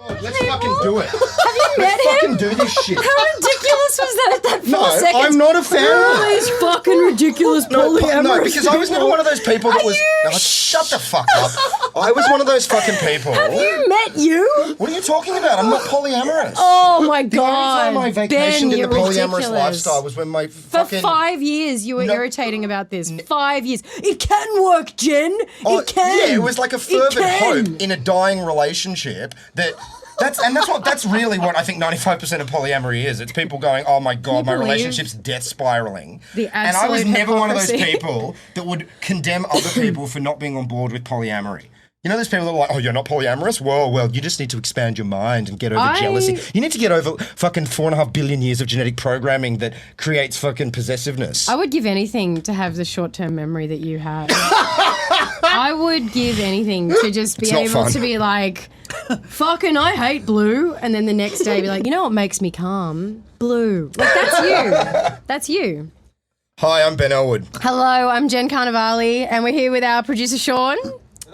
Let's fucking do it. Have you met Let's him? fucking do this shit. How ridiculous was that No, 4 seconds? I'm not a fan of it. These fucking ridiculous polyamorous No, because I was never people. one of those people that Are was. you No, shut the fuck up. I was one of those fucking people. Have you met you? What are you talking about? I'm not polyamorous. Oh my The only time god. I vacationed Ben, in the you're polyamorous ridiculous. lifestyle was when my For fucking. 5 years, you were No. irritating about this. 5 years. It can work, Jen. Oh, It can. Yeah, it was like a fervent hope in a dying relationship that. That's really what I think 95% of polyamory is. It's people going, oh my god, my believe relationship's death spiraling. The And I was absolute never one of those hypocrisy. people that would condemn other people for not being on board with polyamory. You know those people that are like, oh, you're not polyamorous? Whoa, well, you just need to expand your mind and get over jealousy. You need to get over fucking 4.5 billion years of genetic programming that creates fucking possessiveness. I would give anything to have the short-term memory that you have. I would give anything to just be It's not able fun. to be like, fucking I hate blue, and then the next day be like, you know what makes me calm? Blue. Like, that's you. That's you. Hi, I'm Ben Ellwood. Hello, I'm Jen Carnovale, and we're here with our producer Sean.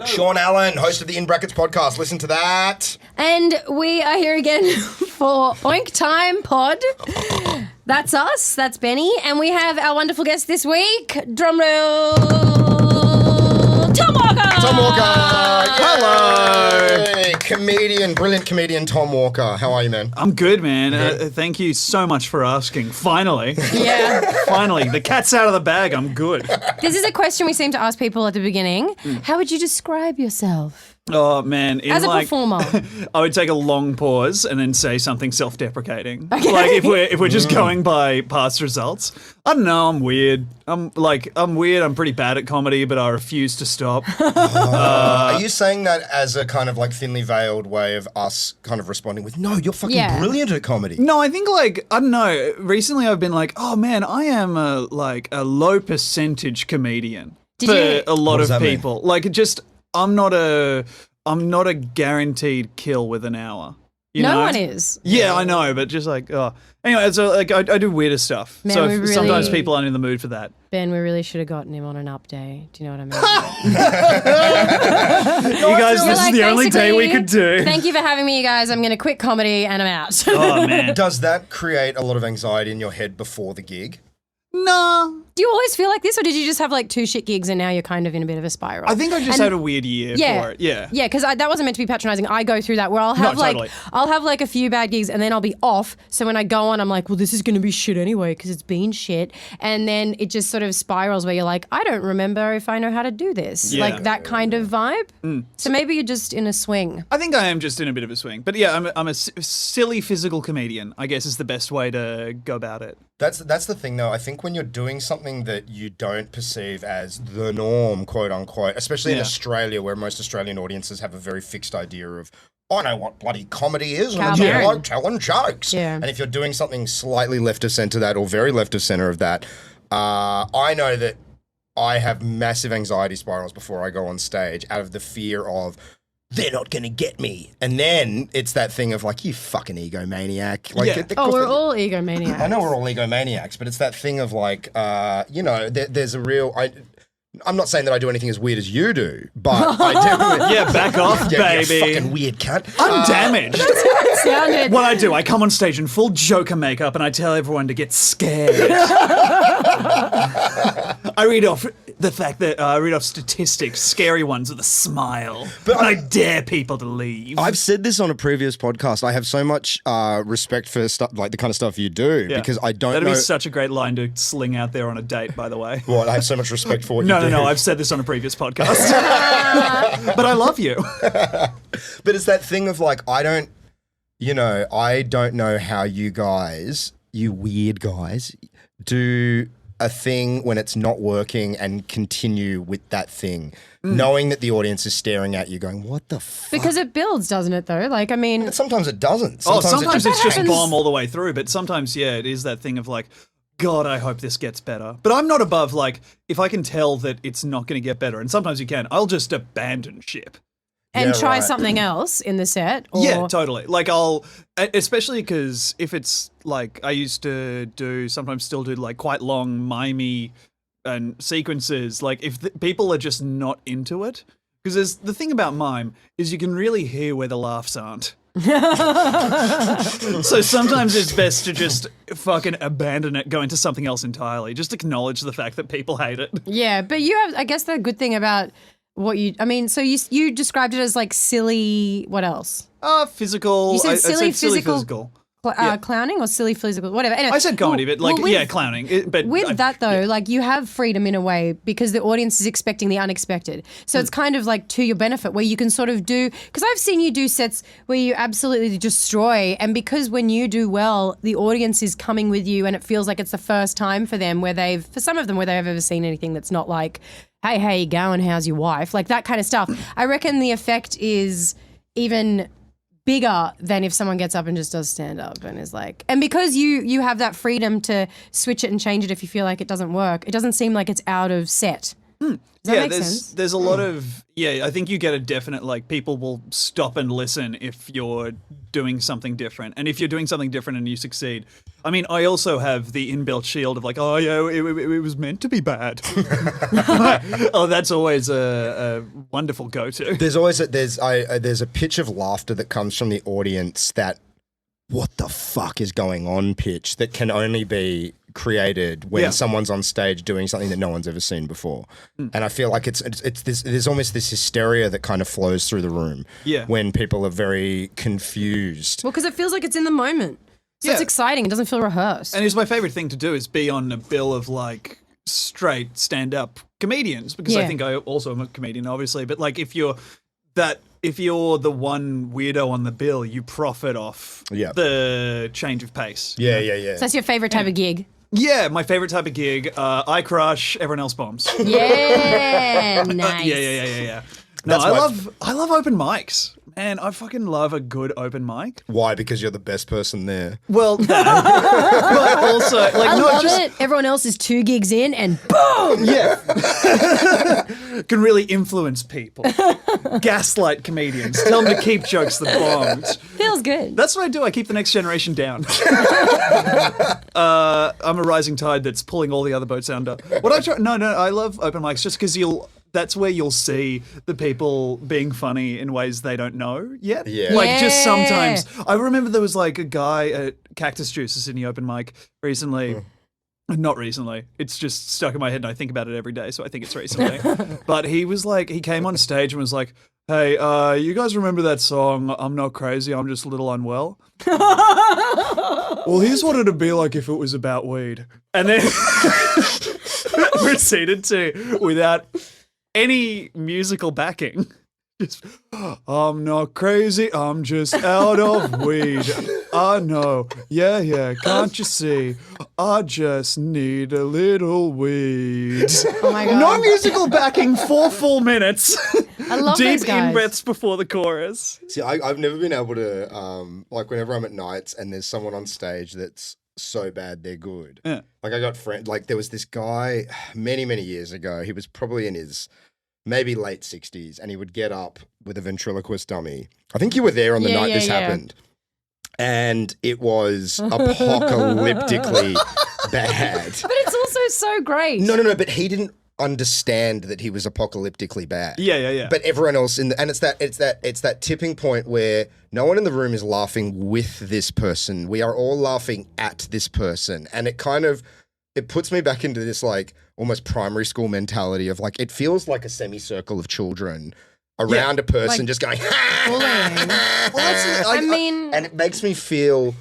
Sean Allen, host of the In Brackets podcast. Listen to that. And we are here again for Oink Time Pod. That's us, that's Benny, and we have our wonderful guest this week. Drumroll, Tom Walker! Tom Walker! Hello. Yay! Comedian, brilliant comedian Tom Walker. How are you, man? I'm good, man. Thank you so much for asking. Finally. Yeah. Finally. The cat's out of the bag. I'm good. This is a question we seem to ask people at the beginning. How would you describe yourself Oh, man. as a performer? I would take a long pause and then say something self-deprecating. Like if we're just going by past results. I don't know, I'm weird. I'm weird. I'm pretty bad at comedy, but I refuse to stop. Are you saying that as a kind of like thinly veiled way of us kind of responding with, no, you're fucking Yeah. brilliant at comedy? No, I think I don't know. Recently I've been like, oh man, I am a low percentage comedian for a lot does of that mean? people. Like just I'm not a guaranteed kill with an hour. You No know? one is. Yeah, I know, but just like, oh. Anyway, so like I do weirder stuff. Man, so we really- sometimes people aren't in the mood for that. Ben, we really should have gotten him on an up day. Do you know what I mean? You guys, You're this like, is the only day we basically, could do. Thank you for having me, you guys. I'm going to quit comedy and I'm out. Oh man. Does that create a lot of anxiety in your head before the gig? No. Do you always feel like this, or did you just have like 2 shit gigs and now you're kind of in a bit of a spiral? I think I just And- had a weird year for it. Yeah. Yeah, because that wasn't meant to be patronizing. I go through that where I'll have totally. I'll have like a few bad gigs and then I'll be off. So when I go on, I'm like, well, this is going to be shit anyway because it's been shit. And then it just sort of spirals where you're like, I don't remember if I know how to do this. Yeah. Like that kind of vibe. So maybe you're just in a swing. I think I am just in a bit of a swing. But yeah, I'm a silly physical comedian, I guess is the best way to go about it. That's the thing, though. I think when you're doing something that you don't perceive as the norm, quote unquote, especially in Yeah. Australia, where most Australian audiences have a very fixed idea of, I know what bloody comedy is, and Carl it's Barron. like telling jokes. Yeah. And if you're doing something slightly left of centre that, or very left of centre of that, I know that I have massive anxiety spirals before I go on stage out of the fear of, they're not going to get me. And then it's that thing of like, you fucking egomaniac. Like, Yeah. Oh, we're all egomaniacs. I know we're all egomaniacs, but it's that thing of like, there's a real. I'm not saying that I do anything as weird as you do, but I do. Yeah, back off, Yeah, you baby. fucking weird cunt. I'm damaged. It sounded. What I do, I come on stage in full Joker makeup and I tell everyone to get scared. I read off the fact that I read off statistics, scary ones with a smile, But and I dare people to leave. I've said this on a previous podcast. I have so much respect for stuff like the kind of stuff you do Yeah. because I don't That'd know. be such a great line to sling out there on a date, by the way. What I have so much respect for what No, you do. no, I've said this on a previous podcast. But I love you. But it's that thing of like, I don't know how you guys, you weird guys, do a thing when it's not working and continue with that thing, knowing that the audience is staring at you going, what the fuck? Because it builds, doesn't it, though? Like, I mean, And sometimes it doesn't. Sometimes it it's just happens- bomb all the way through, but sometimes, yeah, it is that thing of like, God, I hope this gets better. But I'm not above, like, if I can tell that it's not going to get better, and sometimes you can, I'll just abandon ship. and Yeah, try right. something else in the set. Or, Yeah, totally. Like especially because if it's like I used to sometimes still do like quite long mimey and sequences. Like if people are just not into it, because there's the thing about mime is you can really hear where the laughs aren't. So sometimes it's best to just fucking abandon it, go into something else entirely. Just acknowledge the fact that people hate it. Yeah, but you have, I guess the good thing about what you, I mean, so you described it as like silly, what else? Physical. You said I silly said silly physical- physical. Clowning or silly physical, whatever. Anyway, I said comedy, but like, with- yeah, clowning. But With that though, like you have freedom in a way because the audience is expecting the unexpected. So it's kind of like to your benefit where you can sort of do, because I've seen you do sets where you absolutely destroy, and because when you do well, the audience is coming with you and it feels like it's the first time for them for some of them where they've ever seen anything that's not like, hey, how you going? How's your wife? Like that kind of stuff. I reckon the effect is even bigger than if someone gets up and just does stand up and is like, and because you have that freedom to switch it and change it if you feel like it doesn't work, it doesn't seem like it's out of set. Does that make sense? There's a lot of, I think you get a definite, like, people will stop and listen if you're doing something different. And if you're doing something different and you succeed. I mean, I also have the inbuilt shield of like, oh, yeah, it was meant to be bad. Oh, that's always a wonderful go-to. There's a pitch of laughter that comes from the audience that, what the fuck is going on pitch that can only be created when someone's on stage doing something that no one's ever seen before. And I feel like it's this, there's almost this hysteria that kind of flows through the room when people are very confused. Well, because it feels like it's in the moment. So it's exciting. It doesn't feel rehearsed. And it's my favorite thing to do is be on a bill of like straight stand-up comedians, because I think I also am a comedian, obviously. But like if you're the one weirdo on the bill, you profit off the change of pace. Yeah. So that's your favorite type of gig? Yeah, my favorite type of gig. I crush, everyone else bombs. Yeah, nice. Yeah. No, I love open mics. Man, I fucking love a good open mic. Why? Because you're the best person there. Well, but also, like, I love it. Everyone else is 2 gigs in and boom! Yeah. Can really influence people. Gaslight comedians. Tell them to keep jokes that bombed. Feels good. That's what I do. I keep the next generation down. I'm a rising tide that's pulling all the other boats under. No, I love open mics just because that's where you'll see the people being funny in ways they don't know yet. Yeah. Like just sometimes. I remember there was like a guy at Cactus Juice's in the open mic recently. Not recently. It's just stuck in my head and I think about it every day, so I think it's recently. But he was like, he came on stage and was like, hey, you guys remember that song, I'm Not Crazy, I'm Just a Little Unwell? Well, here's what it'd be like if it was about weed. And then proceeded to, without any musical backing, just, I'm not crazy, I'm just out of weed. I know, yeah, can't you see? I just need a little weed. Oh my God. No musical backing for 4 minutes. I love Deep those guys. in-breaths before the chorus. See, I've never been able to, like whenever I'm at nights and there's someone on stage that's so bad they're good. Yeah. Like I got friends, like there was this guy many, many years ago, he was probably in his maybe late 60s, and he would get up with a ventriloquist dummy. I think you were there on the night this happened. And it was apocalyptically bad. But it's also so great. No, but he didn't understand that he was apocalyptically bad. Yeah. But everyone else and it's that tipping point where no one in the room is laughing with this person. We are all laughing at this person. And it puts me back into this like almost primary school mentality of like, it feels like a semicircle of children around a person like just going, bullying. and it makes me feel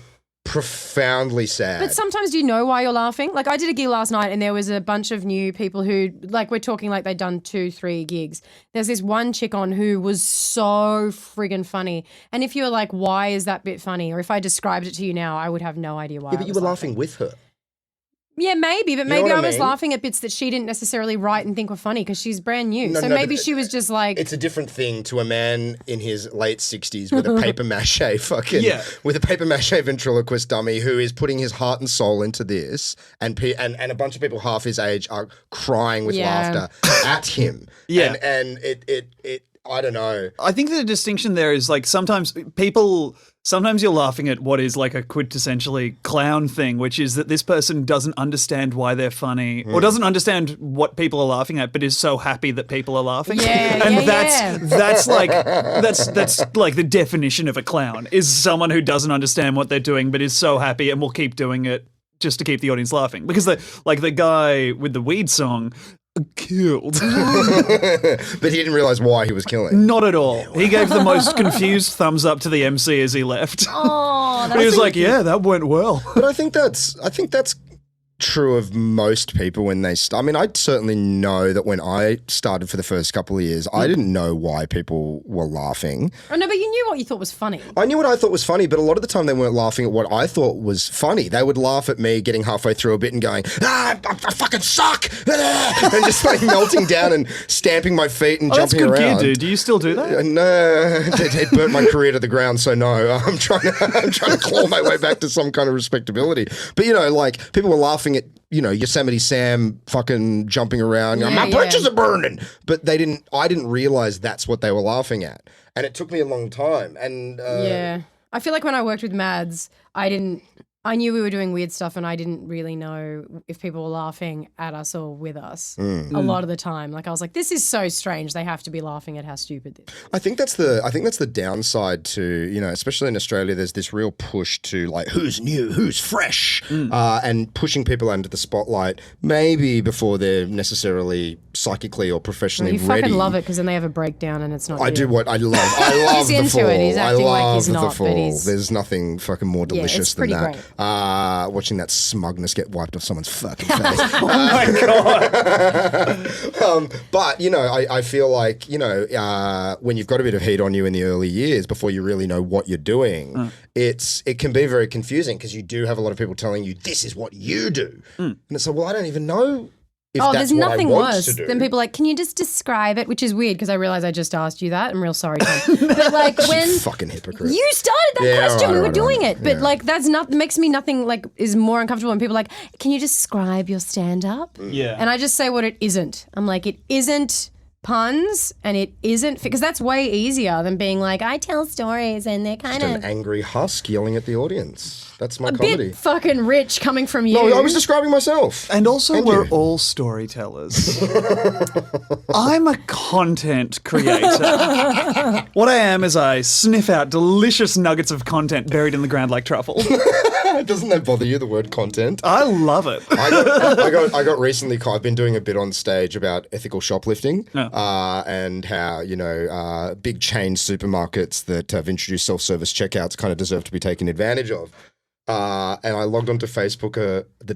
profoundly sad. But sometimes do you know why you're laughing? Like I did a gig last night and there was a bunch of new people who, like we're talking like they'd done 2-3 gigs. There's this one chick on who was so friggin' funny. And if you were like, why is that bit funny? Or if I described it to you now, I would have no idea why. Yeah, but you were laughing with her. Yeah, maybe, but You know maybe what I I was mean? laughing at bits that she didn't necessarily write and think were funny because she's brand new. No, so no, maybe but she was just like, it's a different thing to a man in his late 60s with a paper mache with a paper mache ventriloquist dummy who is putting his heart and soul into this, and a bunch of people half his age are crying with laughter at him. Yeah. And I don't know. I think the distinction there is like sometimes you're laughing at what is like a quintessentially clown thing, which is that this person doesn't understand why they're funny or doesn't understand what people are laughing at, but is so happy that people are laughing. Yeah, and yeah, that's like the definition of a clown is someone who doesn't understand what they're doing, but is so happy and will keep doing it just to keep the audience laughing. Because the guy with the weed song killed. But he didn't realize why he was killing. Not at all. He gave the most confused thumbs up to the MC as he left. Oh, But he was like, yeah, that went well. But I think that's true of most people when they start. I mean, I certainly know that when I started for the first couple of years, I didn't know why people were laughing. Oh, no, but you knew what you thought was funny. I knew what I thought was funny, but a lot of the time they weren't laughing at what I thought was funny. They would laugh at me getting halfway through a bit and going, I fucking suck! and just like melting down and stamping my feet and That's jumping good around. gear, dude. Do you still do that? No, it burnt my career to the ground, so no. I'm trying to claw my way back to some kind of respectability. But, like, people were laughing at, Yosemite Sam fucking jumping around. Yeah, my britches are burning. But I didn't realize that's what they were laughing at. And it took me a long time. And Yeah. I feel like when I worked with Mads, I knew we were doing weird stuff and I didn't really know if people were laughing at us or with us a lot of the time. Like I was like, this is so strange. They have to be laughing at how stupid this is. I think that's the downside to, especially in Australia, there's this real push to like who's new, who's fresh, and pushing people under the spotlight maybe before they're necessarily psychically or professionally You ready. fucking love it because then they have a breakdown and it's not I you. do what I love. I love He's the into fall. it. He's acting I love like he's the not, fall. but he's- There's nothing fucking more it's delicious than pretty that. great. Watching that smugness get wiped off someone's fucking face. Oh my God. But, I feel like, when you've got a bit of heat on you in the early years before you really know what you're doing, it can be very confusing because you do have a lot of people telling you, this is what you do. And it's like, well, I don't even know if that's there's what nothing I want worse to do. than people like, can you just describe it? Which is weird because I realize I just asked you that. I'm real sorry, Tom. But like when Fucking hypocrite. you started that Yeah, question, we were right, doing right. it. But Yeah. like that's not makes me nothing like is more uncomfortable when people are like, can you describe your stand up? Yeah. And I just say what it isn't. I'm like, it isn't puns and it isn't because that's way easier than being like, I tell stories and they're kind Just an of angry husk yelling at the audience. That's my a comedy. bit fucking rich coming from you. No, I was describing myself. And also, Thank we're you. all storytellers. I'm a content creator. What I am is I sniff out delicious nuggets of content buried in the ground like truffle. Doesn't that bother you, the word content? I love it. I got recently. I've been doing a bit on stage about ethical shoplifting, and how big chain supermarkets that have introduced self-service checkouts kind of deserve to be taken advantage of. And I logged onto Facebook the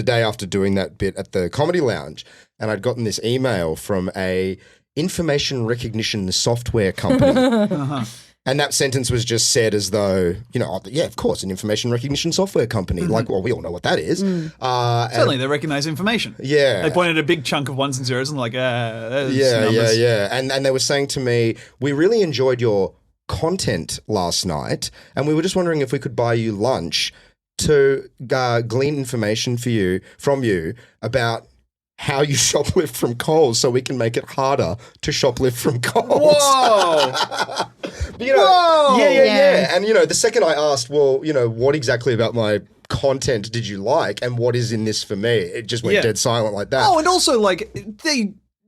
day after doing that bit at the Comedy Lounge, and I'd gotten this email from a information recognition software company. And that sentence was just said as though, yeah, of course, an information recognition software company. Like, well, we all know what that is. Certainly, they recognize information. Yeah. They pointed at a big chunk of ones and zeros and like, that's Yeah, numbers. yeah. And they were saying to me, we really enjoyed your content last night, and we were just wondering if we could buy you lunch to glean information from you about how you shoplift from Coles so we can make it harder to shoplift from Coles. Whoa! But, Whoa! Yeah. And, the second I asked, well, what exactly about my content did you like and what is in this for me? It just went dead silent like that. Oh, and also, like,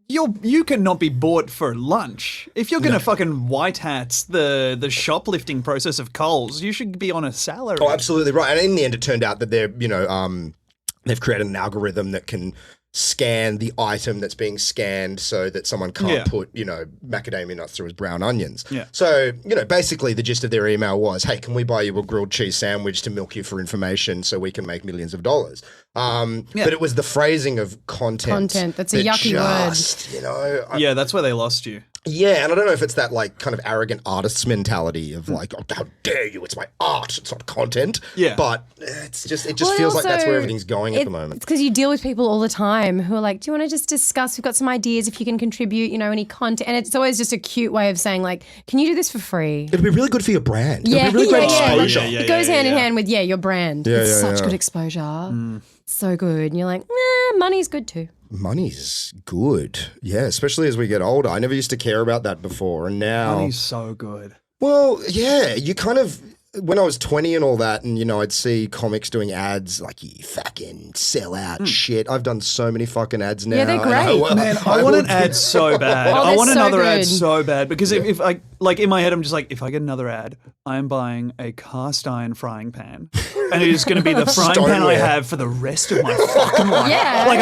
you cannot be bought for lunch. If you're going to fucking white hat the shoplifting process of Coles, you should be on a salary. Oh, absolutely right. And in the end, it turned out that they've created an algorithm that can scan the item that's being scanned so that someone can't put, macadamia nuts through as brown onions. Yeah. So, basically the gist of their email was, hey, can we buy you a grilled cheese sandwich to milk you for information so we can make millions of dollars? But it was the phrasing of content. That's a yucky word. Yeah, that's where they lost you. Yeah, and I don't know if it's that like kind of arrogant artist's mentality of like, oh, how dare you? It's my art. It's not content. Yeah. But it just feels like that's where everything's going at the moment. It's because you deal with people all the time who are like, do you want to just discuss? We've got some ideas if you can contribute, any content. And it's always just a cute way of saying like, can you do this for free? It'd be really good for your brand. Yeah, It'd be really great exposure. Yeah. It goes hand in hand with your brand. Yeah, it's yeah, such yeah. good exposure. So good. And you're like, money's good too. money's good. Yeah, especially as we get older. I never used to care about that before, and now Money's so good. Well, yeah, you kind of. When I was 20 and all that, and, I'd see comics doing ads like, you fucking sell out shit. I've done so many fucking ads now. Yeah, they're great. Man, I want an ad so bad. Oh, I want they're so another ad good. so bad because if I, like in my head, I'm just like, if I get another ad, I'm buying a cast iron frying pan. And it is going to be the frying pan I have for the rest of my fucking life. Yeah. Like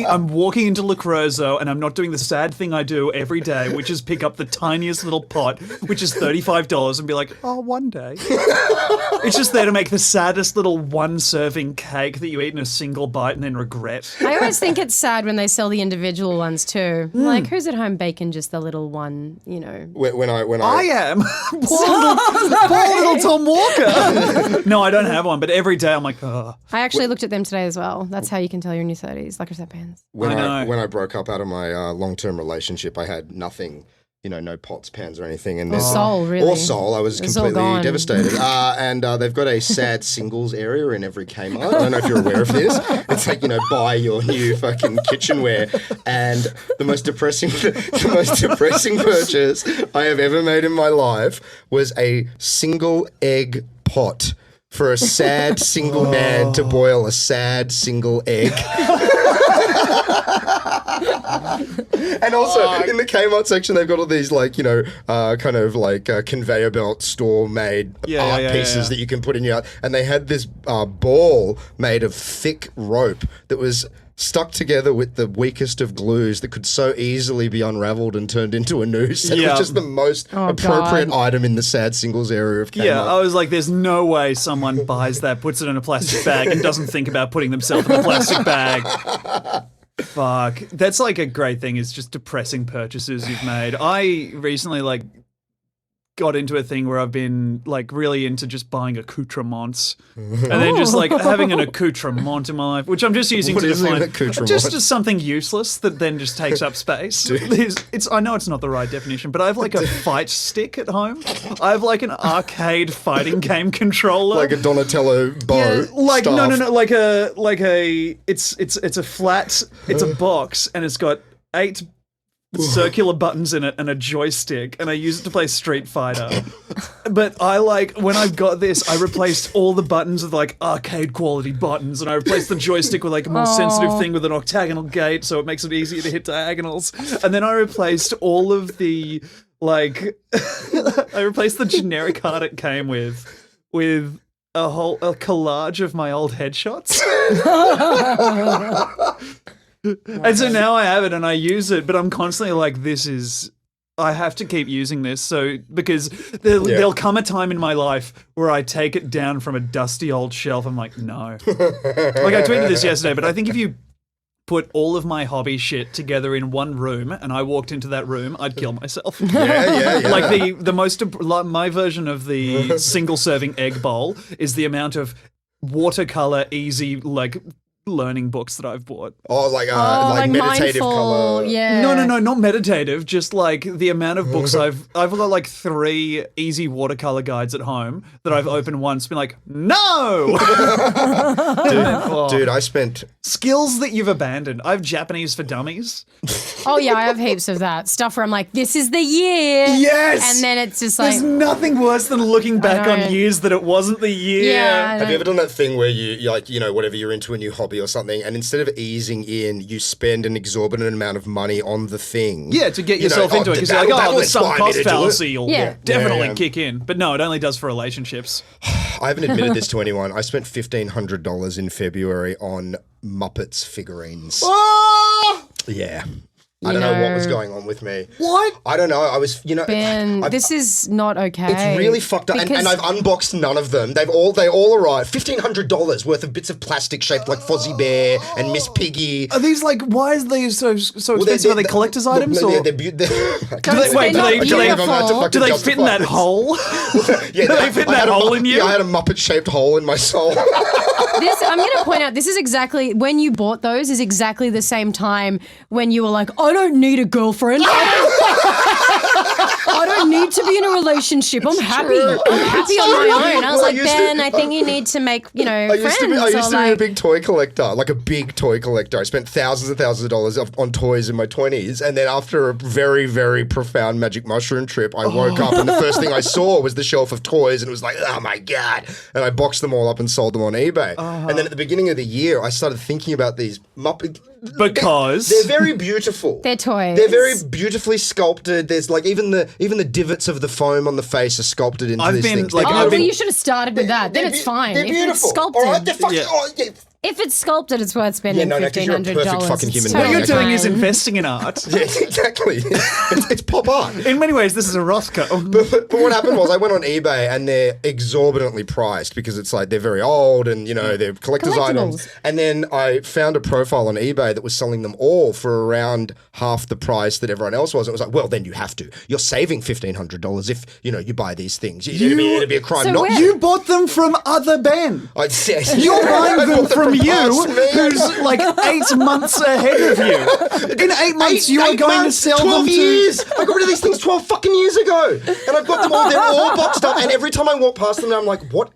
I'm walking into La Creoso and I'm not doing the sad thing I do every day, which is pick up the tiniest little pot, which is $35 and be like, oh, one day. It's just there to make the saddest little one-serving cake that you eat in a single bite and then regret. I always think it's sad when they sell the individual ones too. Like, who's at home baking just the little one, When I am. Poor little Tom Walker. No, I don't have one, but every day I'm like, oh. I actually looked at them today as well. That's how you can tell you're in your 30s, like I pans. When I know. when I broke up out of my long-term relationship, I had nothing, no pots, pans, or anything. And soul, really. Or soul. I was It's all completely gone. devastated. And they've got a sad singles area in every Kmart. I don't know if you're aware of this. It's like, buy your new fucking kitchenware. And the most depressing purchase I have ever made in my life was a single egg pot for a sad single man to boil a sad single egg. And also in the Kmart section, they've got all these conveyor belt store made art pieces that you can put in your. And they had this ball made of thick rope that was stuck together with the weakest of glues that could so easily be unraveled and turned into a noose. And it was just the most appropriate item in the sad singles area of Kmart. Yeah, I was like, there's no way someone buys that, puts it in a plastic bag, and doesn't think about putting themselves in a plastic bag. Fuck. That's like a great thing, is just depressing purchases you've made. I recently got into a thing where I've been really into just buying accoutrements and then just having an accoutrement in my life, which I'm just using What to is an define accoutrement? just something useless that then just takes up space. I know it's not the right definition, but I have a fight stick at home. I have an arcade fighting game controller. Like a Donatello bow. It's a flat, it's a box, and it's got 8 circular buttons in it and a joystick, and I use it to play Street Fighter. But when I got this, I replaced all the buttons with arcade quality buttons, and I replaced the joystick with a more sensitive thing with an octagonal gate, so it makes it easier to hit diagonals. And then I replaced all of the I replaced the generic art it came with a collage of my old headshots. And so now I have it and I use it, but I'm constantly I have to keep using this, because there'll come a time in my life where I take it down from a dusty old shelf. I'm like, no. I tweeted this yesterday, but I think if you put all of my hobby shit together in one room and I walked into that room, I'd kill myself. Yeah. My version of the single serving egg bowl is the amount of watercolor easy learning books that I've bought. Meditative mindful, color. Yeah. No, not meditative. Just the amount of books I've got 3 easy watercolor guides at home that I've opened once, been like, no. Dude, I spent skills that you've abandoned. I have Japanese for dummies. Oh yeah, I have heaps of that stuff where I'm like, this is the year. Yes. And then it's just There's nothing worse than looking back know. on years that it wasn't the year. Yeah. Have you ever done that thing where you whatever you're into a new hobby or something, and instead of easing in, you spend an exorbitant amount of money on the thing? Yeah, to get yourself into it, because you're the sunk cost fallacy will definitely kick in. But no, it only does for relationships. I haven't admitted this to anyone. I spent $1,500 in February on Muppets figurines. Oh! Yeah. I don't know what was going on with me. What? I don't know. I was, Ben, this is not okay. It's really fucked up, and I've unboxed none of them. They all arrived. $1,500 worth of bits of plastic shaped like Fozzie Bear and Miss Piggy. Are these why is they so expensive? Are they collector's items? No, or? they're Do they fit in that hole? Yeah, do they fit in that hole in you? Yeah, I had a Muppet-shaped hole in my soul. I'm going to point out, this is exactly, when you bought those is exactly the same time when you were like, I don't need a girlfriend. I don't need to be in a relationship. I'm happy. I'm happy on my own. I was Well, I like, used to- Ben, I think you need to make, I used friends. to be a like, big toy collector, like a big toy collector. I spent thousands and thousands of dollars on toys in my 20s. And then after a very, very profound magic mushroom trip, I woke up and the first thing I saw was the shelf of toys and it was like, oh my God. And I boxed them all up and sold them on eBay. And then at the beginning of the year, I started thinking about these Muppet... Because They're very beautiful. They're toys. They're very beautifully sculpted. There's like even the divots of the foam on the face are sculpted into I've these been, things. like, Oh, I've well, been- you should have started with that. Then it's fine. They're If beautiful. it's sculpted. All right, they're fucking. Yeah. Oh, yeah. If it's sculpted, it's worth spending Yeah, no, 'cause you're a $1,500. perfect fucking It's human what being. you're totally doing is fine. investing in art. Yeah, exactly. It's pop art. In many ways, this is a Rothko. But what happened was I went on eBay and they're exorbitantly priced because it's like they're very old and they're collector's items. Collectibles. And then I found a profile on eBay that was selling them all for around half the price that everyone else was. It was like, well, then you have to. You're saving $1,500 if you buy these things. It'd be a crime So not where- to. You bought them from other Ben. You're buying them from you, who's like 8 months ahead of you. In 8 months, you are going to sell 12 them to... years. I got rid of these things 12 fucking years ago. And I've got them all. They're all boxed up. And every time I walk past them, I'm like, what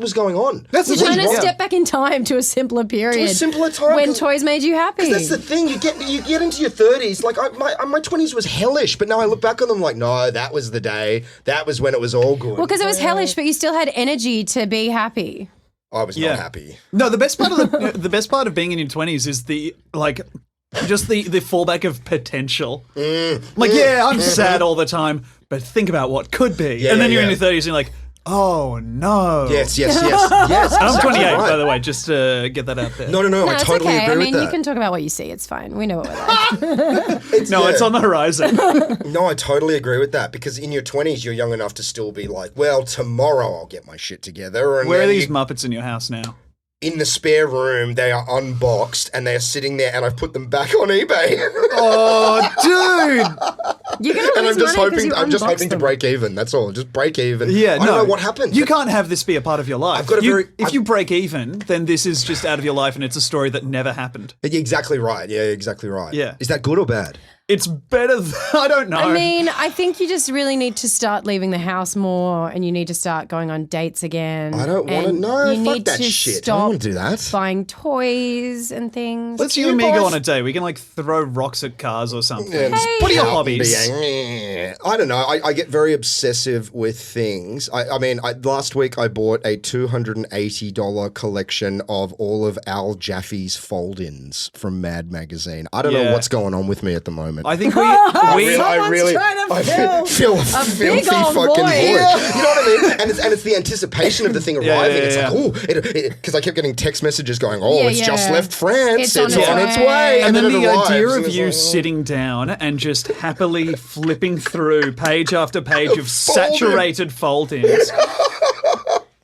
was going on? That's You're the trying thing. to step back in time to a simpler period. simpler time, When 'cause- toys made you happy. That's the thing. You get into your 30s. Like my 20s was hellish, but now I look back on them like, no, that was the day. That was when it was all good. Well, because it was hellish, but you still had energy to be happy. I was Yeah. not happy. No, the best part of the best part of being in your 20s is the fallback of potential. I'm sad all the time, but think about what could be. Yeah, and then yeah, you're in yeah. your 30s and you're like, oh no. Yes. I'm exactly 28, right. by the way, just to get that out there. No, No, I it's totally okay. agree I mean, with you that. can talk about what you see. It's fine. We know what we're like. No, it's on the horizon. No, I totally agree with that because in your 20s, you're young enough to still be like, well, tomorrow I'll get my shit together. And Where are then these Muppets in your house now? in the spare room, they are unboxed and they are sitting there, and I've put them back on eBay. Oh, dude. You're going to And lose I'm just money 'cause hoping, you I'm just unboxed hoping to them. break even. That's all. Just break even. Yeah, I don't know what happened. You can't have this be a part of your life. I've got a very- if I've- you break even, then this is just out of your life and it's a story that never happened. Exactly right. Yeah, exactly right. Yeah. Is that good or bad? It's better than, I don't know. I mean, I think you just really need to start leaving the house more, and you need to start going on dates again. I don't want to. and No, you fuck need that to shit. I don't Stop want to do that. buying toys and things. Let's you and me go on a date. We can like throw rocks at cars or something. Yeah, just What are your out and hobbies? be, I don't know. I get very obsessive with things. I mean, last week I bought a $280 collection of all of Al Jaffe's fold-ins from Mad Magazine. I don't know Yeah. what's going on with me at the moment. I think we Someone's trying to feel a filthy big old fucking void. void. You know what I mean? And it's the anticipation of the thing arriving. yeah, It's yeah. like, oh, because I kept getting text messages going, oh, Yeah, it's just yeah. left France. It's It's, on its on its way. way. and then it the arrives, idea and of it's you like, oh. sitting down and just happily flipping through page after page of Fold-in. saturated fold-ins.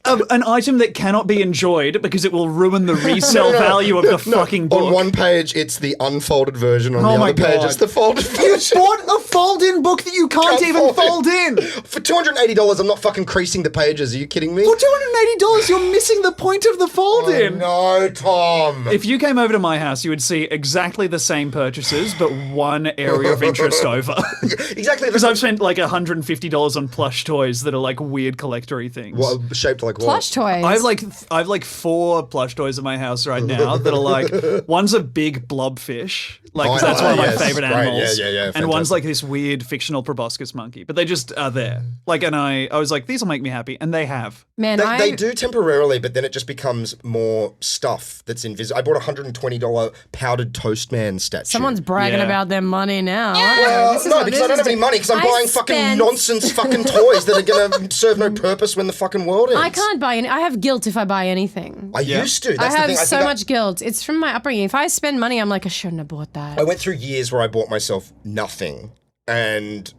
An item that cannot be enjoyed because it will ruin the resale value of the fucking book. On one page, it's the unfolded version. On Oh the my other page, God. it's the folded You version. bought a fold-in book that you can't Can't even fold fold in. For $280, I'm not fucking creasing the pages. Are you kidding me? For $280, you're missing the point of the fold-in. No, Tom. If you came over to my house, you would see exactly the same purchases, but one area of interest over. Exactly. Because I've spent like $150 on plush toys that are like weird collectory things. What, shaped like what? Plush toys. I have like 4 plush toys in my house right now that are like, one's a big blobfish, like 'cause that's one of my yes, favorite great. animals. Yeah, and one's fantastic. like this weird fictional proboscis monkey, but they just are there. Like, and I was like, these will make me happy, and they have. Man, They do temporarily, but then it just becomes more stuff that's invisible. I bought a $120 powdered Toastman statue. Someone's bragging Yeah. about their money now. Well, This is no, what because this I don't is have any doing. money because I'm I buying fucking spent- nonsense fucking toys that are going to serve no purpose when the fucking world ends. I can't buy any. I have guilt if I buy anything. I used to. I That's have the thing. so think much guilt. It's from my upbringing. If I spend money, I'm like, I shouldn't have bought that. I went through years where I bought myself nothing, and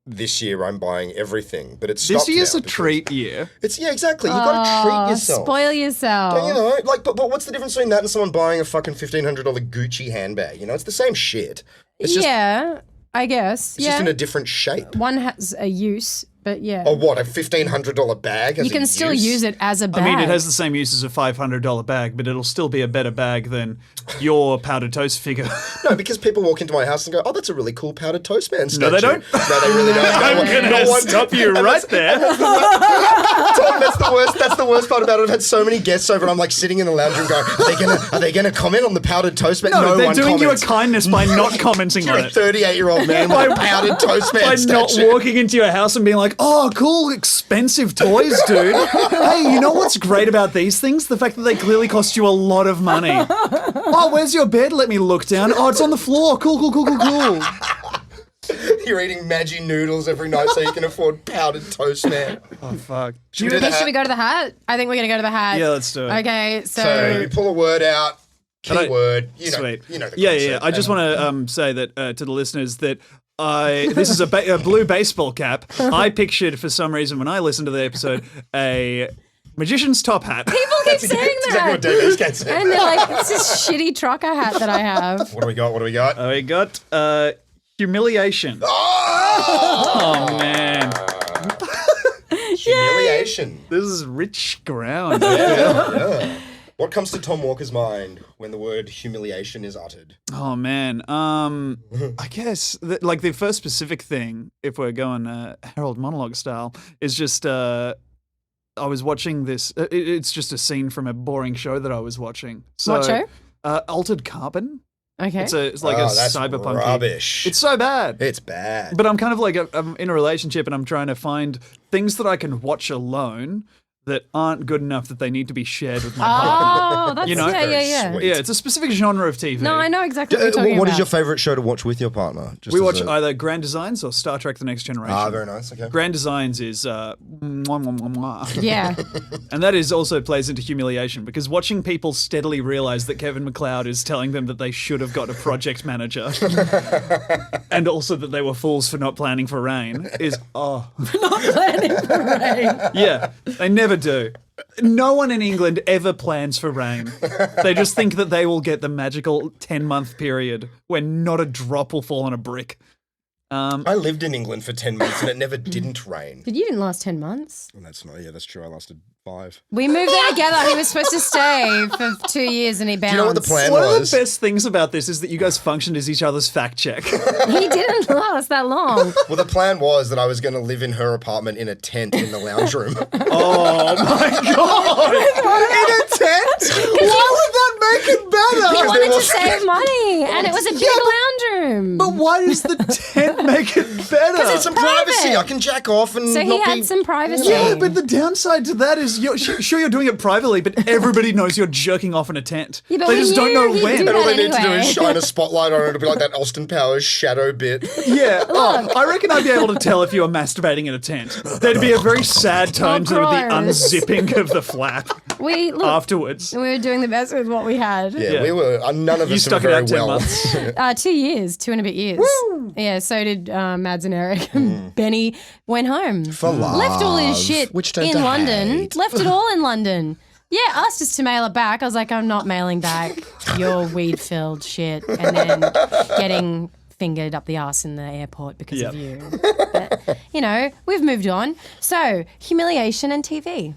this year I'm buying everything. But it's This stopped year's now a because treat year. It's exactly. You got to treat yourself. Spoil yourself. You know, like, but what's the difference between that and someone buying a fucking $1,500 Gucci handbag? You know, it's the same shit. It's just, yeah, I guess. it's yeah. just in a different shape. One has a use But yeah. Or what, a $1,500 bag? You can still use it as a bag. I mean, it has the same use as a $500 bag, but it'll still be a better bag than your powdered toast figure. No, because people walk into my house and go, "Oh, that's a really cool powdered toast man statue." No, they don't. No, they really don't. I'm going to stop you right there. Tom, that's the worst. That's the worst part about it. I've had so many guests over, and I'm like sitting in the lounge room going, "Are they gonna comment on the powdered toast man?" No, they're one doing comments. you a kindness by not commenting You're on a it. 38-year-old man with a powdered toast man By statue. not walking into your house and being like, "Oh, cool, expensive toys, dude." Hey, you know what's great about these things? The fact that they clearly cost you a lot of money. Oh, where's your bed? Let me look down. Oh, it's on the floor. Cool. You're eating Maggi noodles every night so you can afford powdered toast man. Oh, fuck. Should we do the Should we hat? go to the hat? I think we're going to go to the hat. Yeah, let's do it. Okay, So you pull a word out, keyword. Sweet. You know the Yeah. concept. I just want to say that to the listeners that this is a blue baseball cap. I pictured, for some reason, when I listened to the episode, a magician's top hat. People keep saying That's that. exactly what David's getting said. And they're like, it's this shitty trucker hat that I have. What do we got? We got humiliation. Oh, Man, humiliation. this is rich ground. Yeah. What comes to Tom Walker's mind when the word humiliation is uttered? Oh man, I guess like the first specific thing, if we're going Harold monologue style, is just I was watching this. It's just a scene from a boring show that I was watching. So, What show? Altered Carbon. Okay. It's like a that's cyberpunk. rubbish. It's so bad. It's bad. But I'm kind of like I'm in a relationship and I'm trying to find things that I can watch alone that aren't good enough that they need to be shared with my partner. Oh, that's You know? yeah. Sweet. Yeah, it's a specific genre of TV. No, I know exactly what you're talking What about. is your favourite show to watch with your partner? Just We as watch a- either Grand Designs or Star Trek: The Next Generation. Ah, very nice. Okay. Grand Designs is mwah, mwah, mwah, mwah. Yeah. And that is also plays into humiliation because watching people steadily realize that Kevin McLeod is telling them that they should have got a project manager and also that they were fools for not planning for rain is Planning for rain. yeah, they never do. No one in England ever plans for rain. They just think that they will get the magical 10-month period when not a drop will fall on a brick. I lived in England for 10 months and it never didn't rain. You didn't last 10 months. Well, that's true. I lasted 5. We moved there together. He was supposed to stay for 2 years and he bounced. Do you know what the plan One of was? the best things about this is that you guys functioned as each other's fact check. He didn't last that long. Well, the plan was that I was going to live in her apartment in a tent in the lounge room. Oh my god! In a tent? Why would that make it He better? wanted to was- save money and it was a big lounge room. But why does the tent make it better? It's some privacy. I can jack off and So he not had be... some privacy. Yeah, but the downside to that is sure you're doing it privately, but everybody knows you're jerking off in a tent. Yeah, but They we just don't knew know he'd when. do And all they that need to do is anyway. shine a spotlight on it. It'll be like that Austin Powers shadow bit. Yeah. Oh, I reckon I'd be able to tell if you were masturbating in a tent. There'd be a very sad tone to the gross. unzipping of the flap afterwards. We were doing the best with what we had. Yeah, we were. None of You us were stuck it very out 10 well. months. 2 years, 2 and a bit years. Yeah, so did Mads and Eric. Benny went home. For love. Left all his shit Which turned in to London. hate. Left it all in London. Yeah, asked us to mail it back. I was like, I'm not mailing back your weed-filled shit and then getting fingered up the arse in the airport because of you. But, we've moved on. So, humiliation and TV.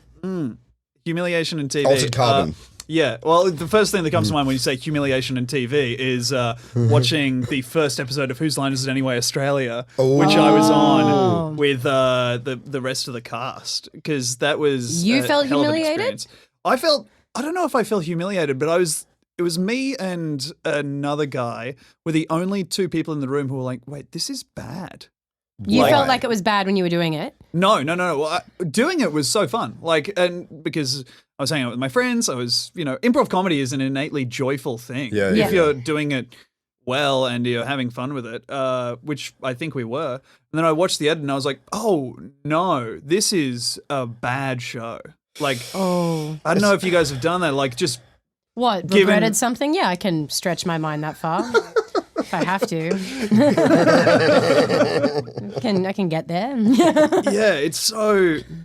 Humiliation and TV. Altered Carbon. Yeah, well, the first thing that comes to mind when you say humiliation and TV is watching the first episode of Whose Line Is It Anyway Australia, which I was on with the rest of the cast, because that was You a felt hell of an humiliated? experience. I don't know if I felt humiliated, but it was me and another guy were the only 2 people in the room who were like, wait, this is bad. You Why? felt like it was bad when you were doing it? No. Well, doing it was so fun. And because I was hanging out with my friends, I was, improv comedy is an innately joyful thing. Yeah, If yeah. you're doing it well and you're having fun with it, which I think we were. And then I watched the edit and I was like, oh no, this is a bad show. Like, Oh. I don't know if you guys have done that. Like, just What, Given- regretted something? Yeah, I can stretch my mind that far. If I have to. I can get there. yeah, it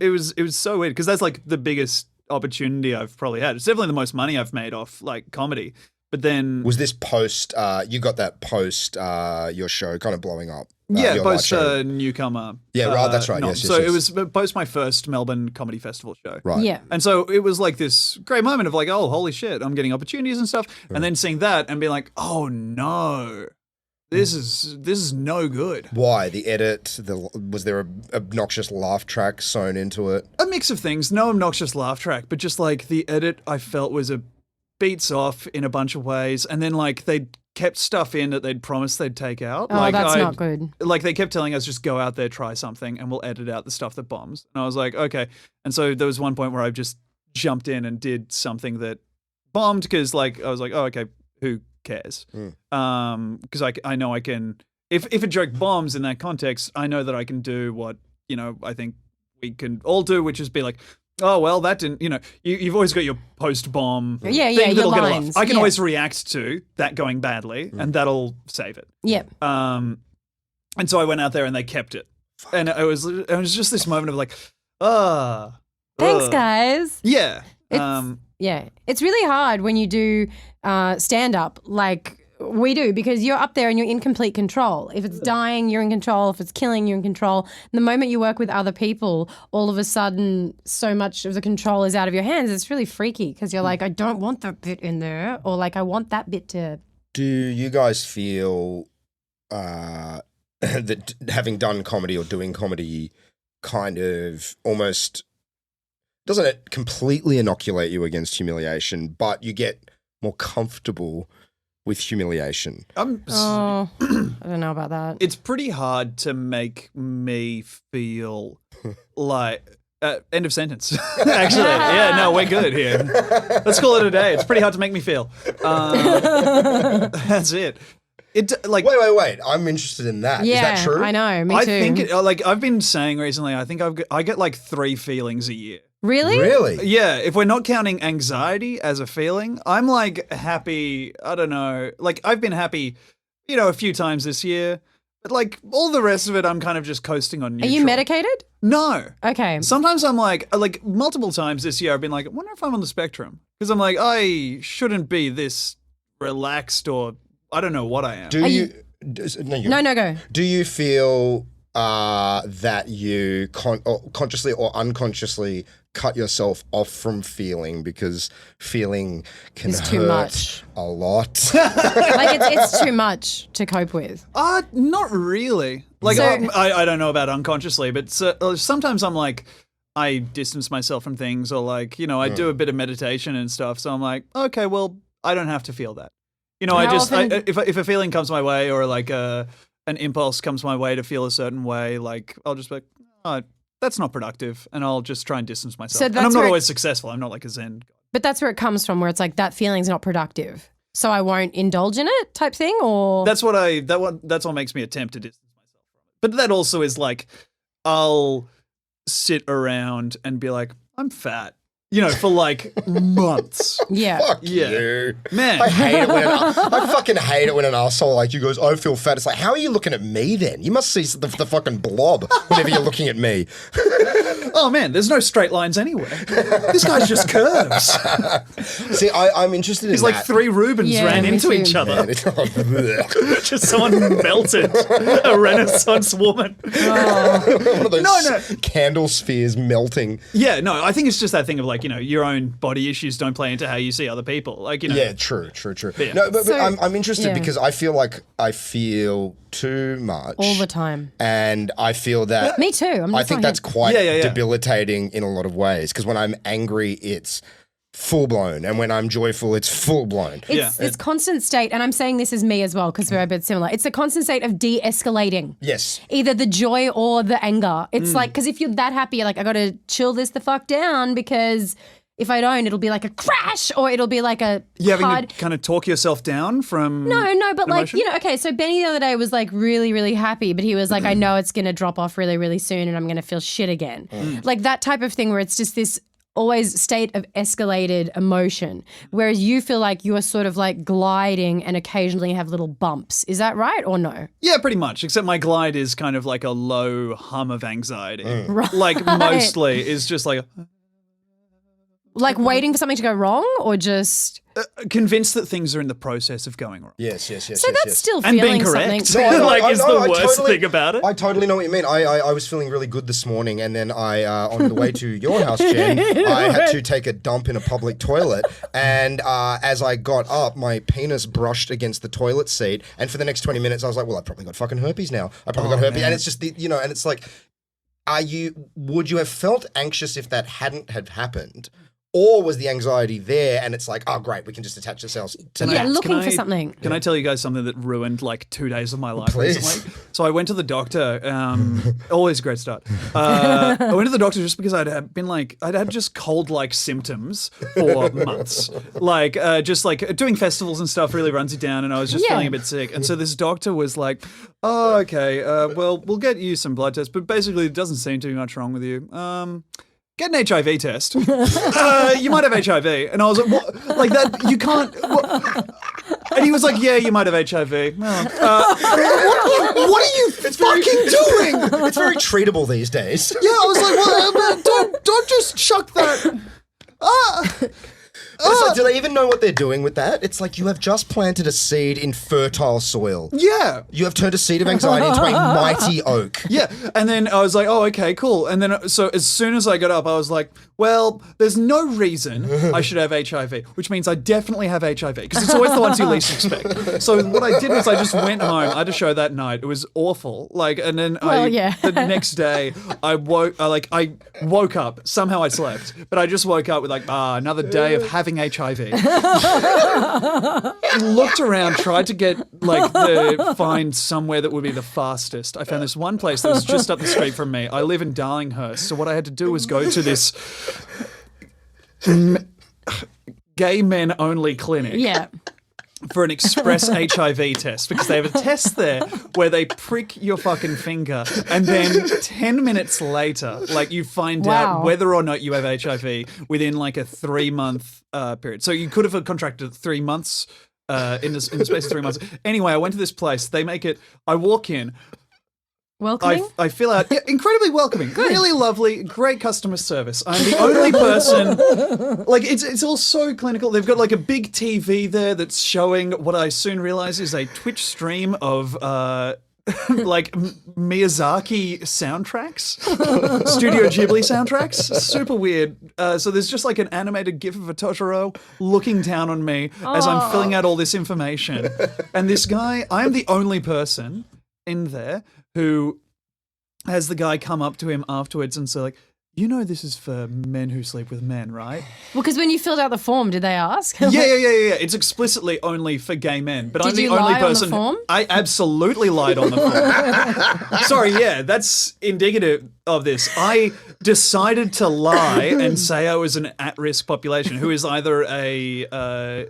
was so weird because that's like the biggest opportunity I've probably had. It's definitely the most money I've made off like comedy. But then Was this post, you got that post your show kind of blowing up? Yeah, your post live show. newcomer. Yeah, right, that's right, nom. yes, So yes. it was post my first Melbourne Comedy Festival show. Right. Yeah. And so it was like this great moment of like, oh, holy shit, I'm getting opportunities and stuff. And then seeing that and being like, oh no, this is no good. Why? The edit, was there an obnoxious laugh track sewn into it? A mix of things, no obnoxious laugh track, but just like the edit I felt was a beats off in a bunch of ways. And then like they kept stuff in that they'd promised they'd take out. Oh, like, that's not good. Like they kept telling us, just go out there, try something, and we'll edit out the stuff that bombs. And I was like, okay. And so there was one point where I just jumped in and did something that bombed because like I was like, oh, okay, who cares? Because I know I can. If a joke bombs in that context, I know that I can do what I think we can all do, which is be like, oh, well, that didn't, you've always got your post-bomb thing your that'll get a laugh. lines. I can Yeah. always react to that going badly, and that'll save it. Yep. And so I went out there and they kept it. And it was just this moment of like, Thanks, guys. Yeah. Yeah, it's really hard when you do stand-up like we do because you're up there and you're in complete control. If it's dying, you're in control. If it's killing, you're in control. And the moment you work with other people, all of a sudden so much of the control is out of your hands. It's really freaky because you're like, I don't want that bit in there, or like I want that bit to... Do you guys feel that having done comedy or doing comedy kind of almost... Doesn't it completely inoculate you against humiliation, but you get more comfortable with humiliation? Oh, I don't know about that. It's pretty hard to make me feel like... end of sentence. Actually, yeah, no, we're good here. Let's call it a day. It's pretty hard to make me feel. That's it. Wait. I'm interested in that. Yeah, Is that true? I know. Me too. I think I've been saying recently, I think I get like 3 feelings a year. Really? Really? Yeah, if we're not counting anxiety as a feeling, I'm like happy. I don't know. Like I've been happy, a few times this year, but like all the rest of it, I'm kind of just coasting on Are neutral. you medicated? No. Okay. Sometimes I'm like multiple times this year, I've been like, I wonder if I'm on the spectrum because I'm like, I shouldn't be this relaxed or I don't know what I am. No, go. Do you feel that you consciously or unconsciously cut yourself off from feeling because feeling can It's hurt too much. a lot? Like it's too much to cope with. Not really. Like I don't know about unconsciously, but sometimes I'm like, I distance myself from things, or like I do a bit of meditation and stuff. So I'm like, okay, well, I don't have to feel that. If a feeling comes my way, or like an impulse comes my way to feel a certain way, like I'll just be like, oh, that's not productive, and I'll just try and distance myself. So and that's I'm not where always successful. I'm not like a Zen. But that's where it comes from, where it's like that feeling's not productive, so I won't indulge in it, type thing. Or that's what makes me attempt to distance myself from it. But that also is like, I'll sit around and be like, I'm fat. For like months. Yeah. Fuck Yeah. you. Man. I hate it I fucking hate it when an asshole like you goes, I feel fat. It's like, how are you looking at me then? You must see the fucking blob whenever you're looking at me. Oh man, there's no straight lines anywhere. This guy's just curves. See, I'm interested in It's like 3 Rubens Yeah, ran me into too. each other. that. Just someone melted a Renaissance woman. One of those No. candle spheres melting. Yeah, no, I think it's just that thing of like, your own body issues don't play into how you see other people. Like, Yeah, true. Yeah. No, but So- I'm interested yeah. because I feel like I feel too much all the time. and I feel that Me too. I think that's quite Yeah. debilitating in a lot of ways because when I'm angry, it's full blown, and when I'm joyful, it's full blown. It's this constant state, and I'm saying this is me as well because we're a bit similar. It's a constant state of de-escalating. Yes. Either the joy or the anger. It's like, because if you're that happy, you're like, I got to chill this the fuck down because if I don't, it'll be like a crash or it'll be like a having hard... to kind of talk yourself down from No, but like, emotion? okay, so Benny the other day was like really, really happy, but he was like, I know it's going to drop off really, really soon and I'm going to feel shit again. Like that type of thing where it's just this always state of escalated emotion, whereas you feel like you're sort of like gliding and occasionally have little bumps. Is that right or no? Yeah, pretty much. Except my glide is kind of like a low hum of anxiety. Right. Like mostly is just like Like waiting for something to go wrong or just... convinced that things are in the process of going wrong. Yes. So that's still And feeling being correct. something. No, Like, is the I worst totally- thing about it. I totally know what you mean. I was feeling really good this morning, and then I, on the way to your house, Jen, I had to take a dump in a public toilet, and as I got up, my penis brushed against the toilet seat, and for the next 20 minutes, I was like, well, I've probably got fucking herpes now. I probably got herpes, man. and it's just, and it's like, would you have felt anxious if that hadn't had happened? Or was the anxiety there and it's like, oh, great, we can just attach ourselves to Yeah, that? looking for something. Can I tell you guys something that ruined like 2 days of my life Please. recently? So I went to the doctor. Always a great start. I went to the doctor just because I'd had just cold-like symptoms for months. Like just like doing festivals and stuff really runs you down, and I was just feeling a bit sick. And so this doctor was like, "Oh, okay. Well, we'll get you some blood tests, but basically, it doesn't seem to be much wrong with you." Get an HIV test. You might have HIV. And I was like, what? Like that, you can't. What? And he was like, yeah, you might have HIV. What are you fucking doing? It's very treatable these days. Yeah, I was like, well, don't just chuck that. It's like, do they even know what they're doing with that? It's like you have just planted a seed in fertile soil. Yeah. You have turned a seed of anxiety into a mighty oak. Yeah, and then I was like, oh, okay, cool. And then, so as soon as I got up, I was like, well, there's no reason I should have HIV, which means I definitely have HIV, because it's always the ones you least expect. So what I did was I just went home. I had a show that night. It was awful. Like, and then the next day, I woke up. Somehow I slept, but I just woke up with like, another day of having HIV. Looked around, tried to get find somewhere that would be the fastest. I found this one place that was just up the street from me. I live in Darlinghurst, so what I had to do was go to this gay men only clinic. Yeah. For an express HIV test, because they have a test there where they prick your fucking finger, and then 10 minutes later, like, you find out whether or not you have HIV within like a 3-month period. So you could have contracted it 3 months in the space of 3 months. Anyway, I went to this place. They make it. I walk in. Welcoming? I fill out, incredibly welcoming, really lovely, great customer service. I'm the only person, like, it's all so clinical. They've got like a big TV there that's showing what I soon realize is a Twitch stream of like Miyazaki soundtracks, Studio Ghibli soundtracks. Super weird. So there's just like an animated gif of a Totoro looking down on me as I'm filling out all this information. And this guy, I am the only person in there who has the guy come up to him afterwards and say, like, you know, this is for men who sleep with men, right? Well, because when you filled out the form, did they ask? Yeah. It's explicitly only for gay men. But I'm Did the you only lie on the person. form? I absolutely lied on the form. Sorry, yeah, that's indicative of this. I decided to lie and say I was an at-risk population who is either a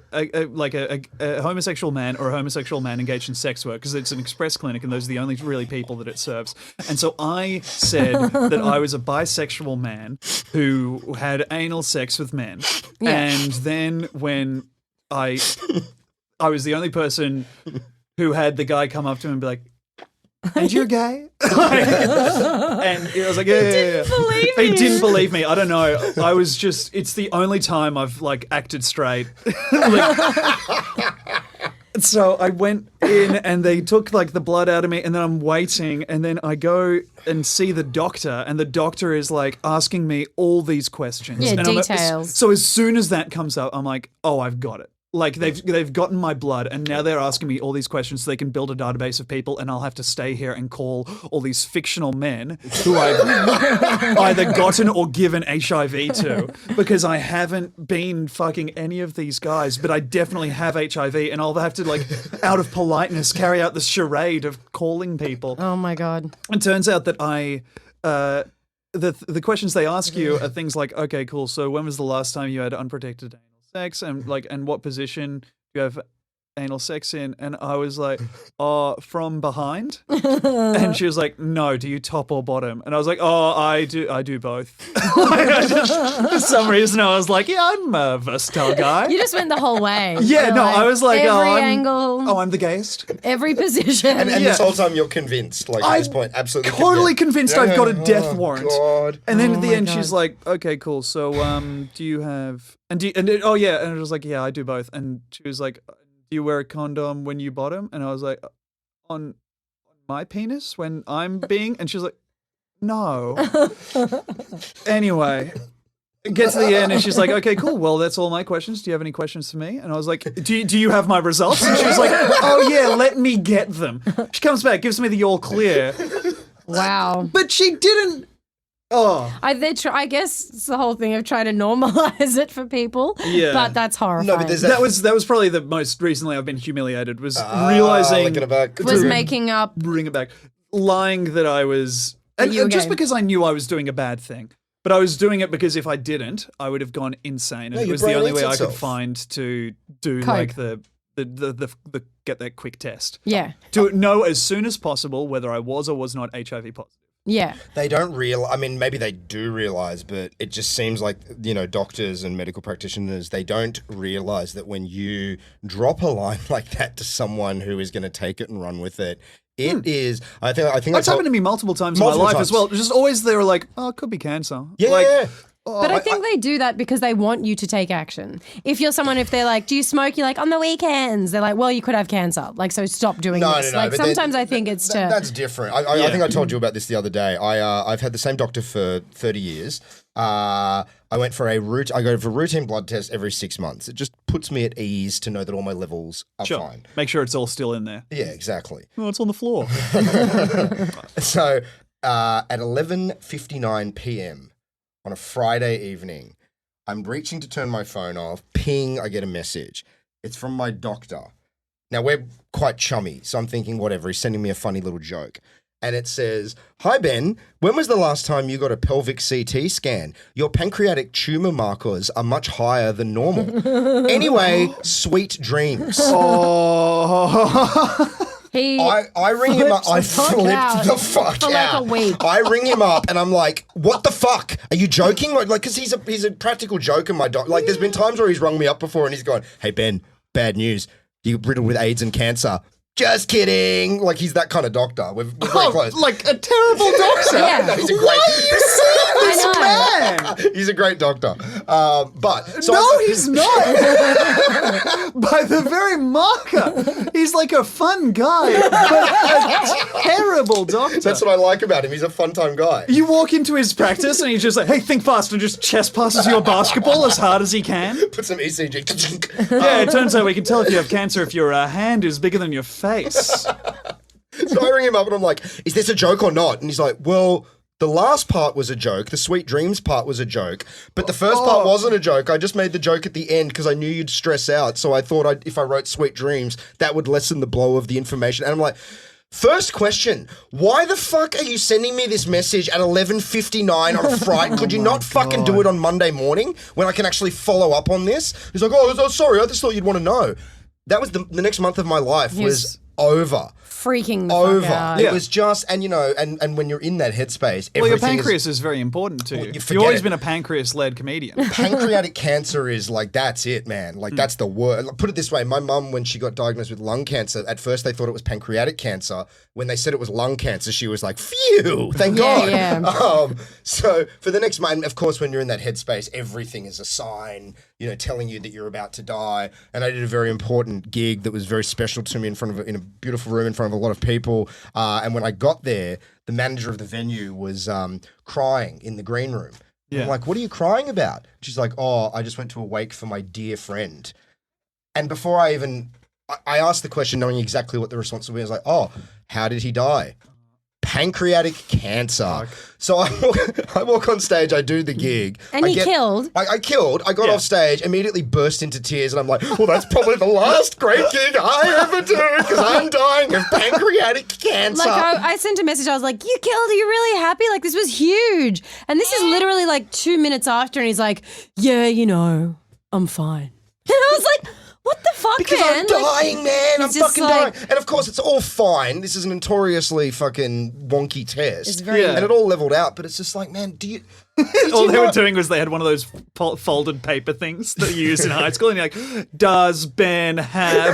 homosexual man or a homosexual man engaged in sex work, because it's an express clinic and those are the only really people that it serves. And so I said that I was a bisexual man who had anal sex with men. Yeah. And then when I was the only person who had the guy come up to him and be like, and you're gay? And I was like, yeah. He didn't believe me. I don't know. I was just, it's the only time I've like acted straight. So I went in and they took like the blood out of me, and then I'm waiting, and then I go and see the doctor, and the doctor is like asking me all these questions. Yeah, and details. So as soon as that comes up, I'm like, oh, I've got it. Like they've gotten my blood, and now they're asking me all these questions so they can build a database of people, and I'll have to stay here and call all these fictional men who I've either gotten or given HIV to, because I haven't been fucking any of these guys, but I definitely have HIV, and I'll have to, like, out of politeness, carry out the charade of calling people. Oh my God. It turns out that the questions they ask you are things like, okay, cool, so when was the last time you had unprotected anal sex, and what position do you have anal sex in? And I was like, oh, from behind? And she was like, no, do you top or bottom? And I was like, oh, I do both. For some reason, I was like, yeah, I'm a versatile guy. You just went the whole way. Yeah, You're no, I was like, every angle. Oh, I'm the gayest. Every position. And this whole time you're convinced, like at this point, absolutely Totally convinced I've got a death warrant. God. And then at the my end, God. she's like, okay, cool. So, do you have, oh yeah. And I was like, yeah, I do both. And she was like, do you wear a condom when you bottom? And I was like, on my penis when I'm being, and she was like, no. Anyway, get to the end and she's like, okay, cool. Well, that's all my questions. Do you have any questions for me? And I was like, do you have my results? And she was like, oh yeah, let me get them. She comes back, gives me the all clear. Wow. But she didn't. Oh. I guess it's the whole thing of trying to normalize it for people. Yeah. But that's horrifying. No, but there's That was probably the most recently I've been humiliated was realizing looking back. was making up. bring it back, lying that I was, and you were just gay. because I knew I was doing a bad thing, but I was doing it because if I didn't, I would have gone insane, and No, it your was the brain only eats way I could itself. find to do Cope. like the get that quick test Yeah. to know as soon as possible whether I was or was not HIV positive. Yeah. They don't realize, I mean, maybe they do realize, but it just seems like, doctors and medical practitioners, they don't realize that when you drop a line like that to someone who is going to take it and run with it, it is, I think That's happened to me multiple times in my Multiple life times. as well. Just always they were like, oh, it could be cancer. Yeah, Like, yeah. But I think they do that because they want you to take action. If they're like, do you smoke? You're like, on the weekends. They're like, well, you could have cancer. Like, so stop doing this. Like, but sometimes I think it's to. That's different. I think I told you about this the other day. I've had the same doctor for 30 years. I went for I go for a routine blood test every 6 months. It just puts me at ease to know that all my levels are sure. fine. Make sure it's all still in there. Yeah, exactly. Oh, it's on the floor. So at 11:59 p.m. on a Friday evening, I'm reaching to turn my phone off. Ping, I get a message. It's from my doctor. Now, we're quite chummy, so I'm thinking, whatever, he's sending me a funny little joke. And it says, hi, Ben, when was the last time you got a pelvic CT scan? Your pancreatic tumor markers are much higher than normal. Anyway, sweet dreams. Oh. I ring him up. I flipped flipped the fuck for like out. a week. I ring him up and I'm like, "What the fuck? Are you joking?" Like, because he's a practical joker, my doc. Like, there's been times where he's rung me up before and he's gone, "Hey Ben, bad news. You're riddled with AIDS and cancer." Just kidding. Like, he's that kind of doctor. We're very close. Like a terrible doctor. Yeah. No, he's a great. Why are you seeing this I know. man? He's a great doctor. But so No, he's not. By the very marker, he's like a fun guy, but a terrible doctor. that's what I like about him. He's a fun time guy. You walk into his practice and he's just like, "Hey, think fast," and just chest passes you a basketball as hard as he can. Put some ECG. Yeah, it turns out we can tell if you have cancer if your hand is bigger than your face. So I ring him up and I'm like, "Is this a joke or not?" And he's like, "Well, the last part was a joke. The sweet dreams part was a joke. But the first part wasn't a joke. I just made the joke at the end because I knew you'd stress out. So I thought if I wrote sweet dreams, that would lessen the blow of the information." And I'm like, first question, why the fuck are you sending me this message at 11:59 on a Friday? Could you not fucking do it on Monday morning when I can actually follow up on this? He's like, oh, sorry, I just thought you'd want to know. That was the next month of my life was over. freaking the Over. fuck out. It was just, and and when you're in that headspace, Well, your everything pancreas is very important to you. you You've forget always it. been a pancreas-led comedian. pancreatic cancer is like, that's it, man. Like, that's the word. Put it this way, my mum, when she got diagnosed with lung cancer, at first they thought it was pancreatic cancer. When they said it was lung cancer, she was like, phew, thank God. Yeah. So for the next month, of course, when you're in that headspace, everything is a sign, telling you that you're about to die. And I did a very important gig that was very special to me in a beautiful room in front of a lot of people. And when I got there, the manager of the venue was crying in the green room. Yeah. I'm like, what are you crying about? She's like, oh, I just went to a wake for my dear friend. And before I asked the question knowing exactly what the response would be. I was like, oh, how did he die? Pancreatic cancer. So I walk on stage, I do the gig. And you killed. I killed. I got off stage, immediately burst into tears, and I'm like, well, that's probably the last great gig I ever do because I'm dying of pancreatic cancer. Like, I sent a message. I was like, you killed. Are you really happy? Like, this was huge. And this is literally like 2 minutes after. And he's like, yeah, I'm fine. And I was like, what the fuck, Because man? I'm dying, man. I'm it's just fucking dying. And of course, it's all fine. This is a notoriously fucking wonky test. It's very- Yeah. And it all leveled out, but it's just like, man, do you... All they were doing was they had one of those folded paper things that you used in high school, and you're like, does Ben have...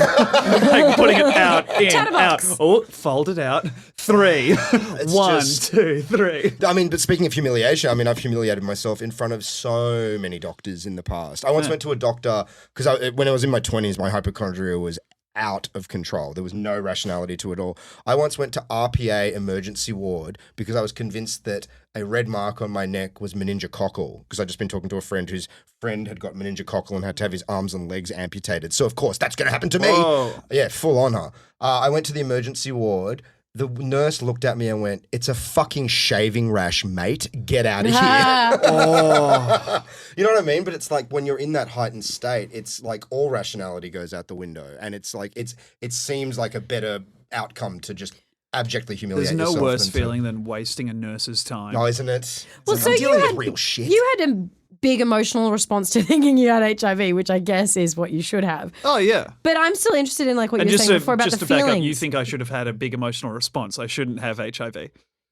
like putting it out, in, out. Chatterbox. Oh, fold it out. 3. 1, just- 2, 3. I mean, but speaking of humiliation, I mean, I've humiliated myself in front of so many doctors in the past. I once went to a doctor, because when I was in my 20s, my hypochondria was out of control. There was no rationality to it all. I once went to RPA emergency ward because I was convinced that a red mark on my neck was meningococcal, because I'd just been talking to a friend whose friend had got meningococcal and had to have his arms and legs amputated. So, of course, that's going to happen to me. Whoa. Yeah, full on her. I went to the emergency ward. The nurse looked at me and went, "It's a fucking shaving rash, mate. Get out of here." Oh. You know what I mean? But it's like when you're in that heightened state, it's like all rationality goes out the window. And it's like, it seems like a better outcome to just abjectly humiliate There's no yourself worse than feeling than wasting a nurse's time. Oh, isn't it? Well, It's so like, I'm you dealing had with real shit. You had a big emotional response to thinking you had HIV, which I guess is what you should have. Oh, yeah. But I'm still interested in like what And you were just saying to, before about just the to back feelings. up, you think I should have had a big emotional response. I shouldn't have HIV.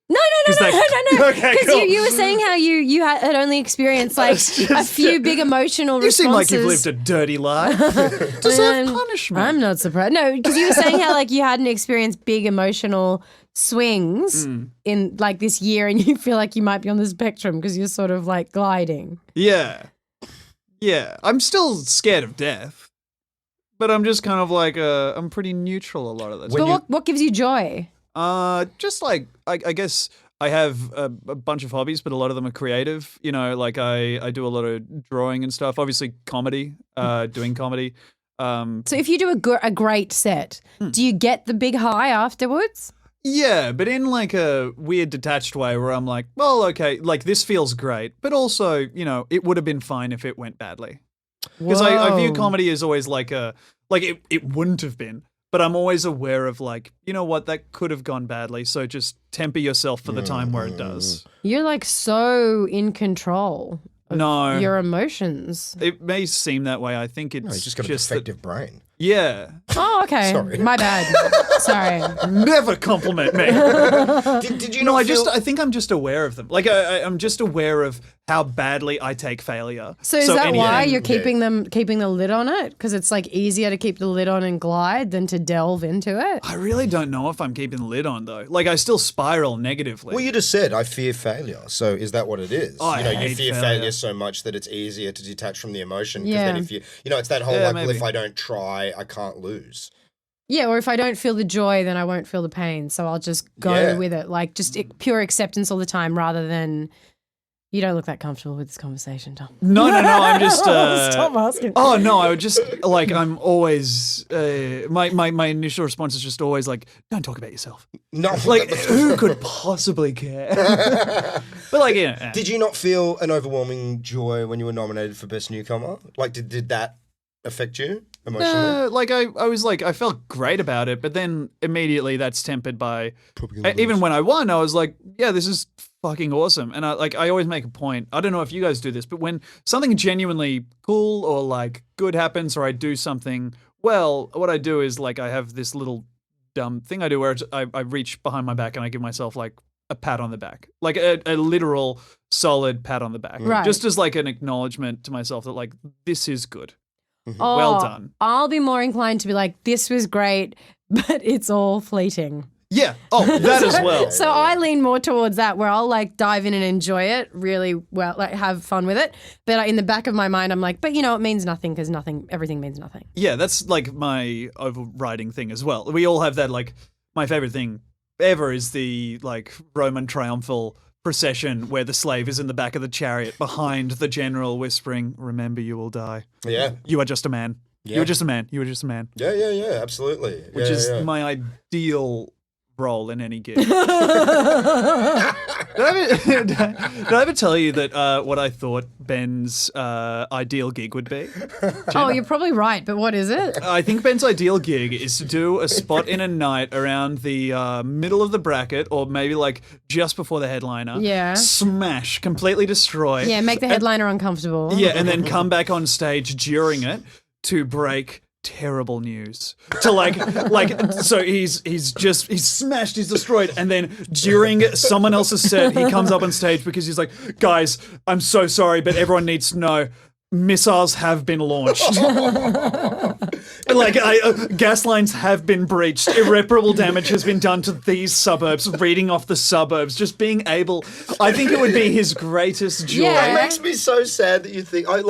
No. 'Cause that- Because Okay, cool. you were saying how you had only experienced like a few big emotional You seem like responses. you've lived a dirty life. Deserve punishment. I'm not surprised. No, because you were saying how like you hadn't experienced big emotional swings in like this year, and you feel like you might be on the spectrum because you're sort of like gliding. Yeah. Yeah. I'm still scared of death. But I'm just kind of like, I'm pretty neutral a lot of the time. But what gives you joy? Just like, I guess I have a bunch of hobbies, but a lot of them are creative. You know, like I do a lot of drawing and stuff. Obviously comedy, doing comedy. So if you do a great set, do you get the big high afterwards? Yeah, but in like a weird detached way where I'm like, well, okay, like this feels great, but also, you know, it would have been fine if it went badly. Because I view comedy as always like it wouldn't have been, but I'm always aware of like, you know what, that could have gone badly. So just temper yourself for the time where it does. You're like so in control of No. your emotions. It may seem that way. I think it's No, he's just got a that- defective brain. yeah. Oh, okay. Sorry. My bad. Sorry. Never compliment me. Did you No, not feel... I think I'm just aware of them. Like I'm just aware of how badly I take failure. So is that why anything- you're keeping the lid on it? Because it's like easier to keep the lid on and glide than to delve into it? I really don't know if I'm keeping the lid on though. Like I still spiral negatively. Well, you just said, I fear failure. So is that what it is? I you know, you hate fear failure. failure so much that it's easier to detach from the emotion. Because Yeah. then if you know, it's that whole Yeah, like, well, maybe. if I don't try, I can't lose. Yeah, or if I don't feel the joy, then I won't feel the pain. So I'll just go Yeah. with it. Like just pure acceptance all the time rather than you don't look that comfortable with this conversation, Tom. No, I'm just. Stop asking. Oh no, I would just like I'm always. My initial response is just always like, don't talk about yourself. No, Like who could possibly care? But like, yeah. Did you not feel an overwhelming joy when you were nominated for Best Newcomer? Like, did that affect you emotionally? No, like I was like I felt great about it, but then immediately that's tempered by even when I won, I was like, yeah, this is fucking awesome. And I always make a point. I don't know if you guys do this, but when something genuinely cool or like good happens, or I do something well, what I do is like I have this little dumb thing I do where I reach behind my back and I give myself like a pat on the back, like a literal solid pat on the back, Right. just as like an acknowledgement to myself that like this is good. Oh, Well done. I'll be more inclined to be like, this was great, but it's all fleeting. Yeah. Oh, that as well. So I lean more towards that, where I'll like dive in and enjoy it really well, like have fun with it. But in the back of my mind, I'm like, but you know, it means nothing because everything means nothing. Yeah, that's like my overriding thing as well. We all have that. Like my favorite thing ever is the like Roman triumphal procession where the slave is in the back of the chariot behind the general whispering, "Remember, you will die. Yeah. You are just a man. Yeah. You are just a man. You are just a man." Yeah, absolutely. Which Yeah, is yeah. my ideal role in any gig. Did I ever tell you that what I thought Ben's ideal gig would be? Oh, you're probably right, but what is it? I think Ben's ideal gig is to do a spot in a night around the middle of the bracket, or maybe like just before the headliner. Yeah. Smash, completely destroy. Yeah, make the headliner uncomfortable. Yeah, and then come back on stage during it to break terrible news to like so he's smashed, he's destroyed, and then during someone else's set he comes up on stage because he's like, guys, I'm so sorry, but everyone needs to know missiles have been launched. Gas lines have been breached. Irreparable damage has been done to these suburbs. Reading off the suburbs, just being able. I think it would be his greatest joy. Yeah. It makes me so sad that you think I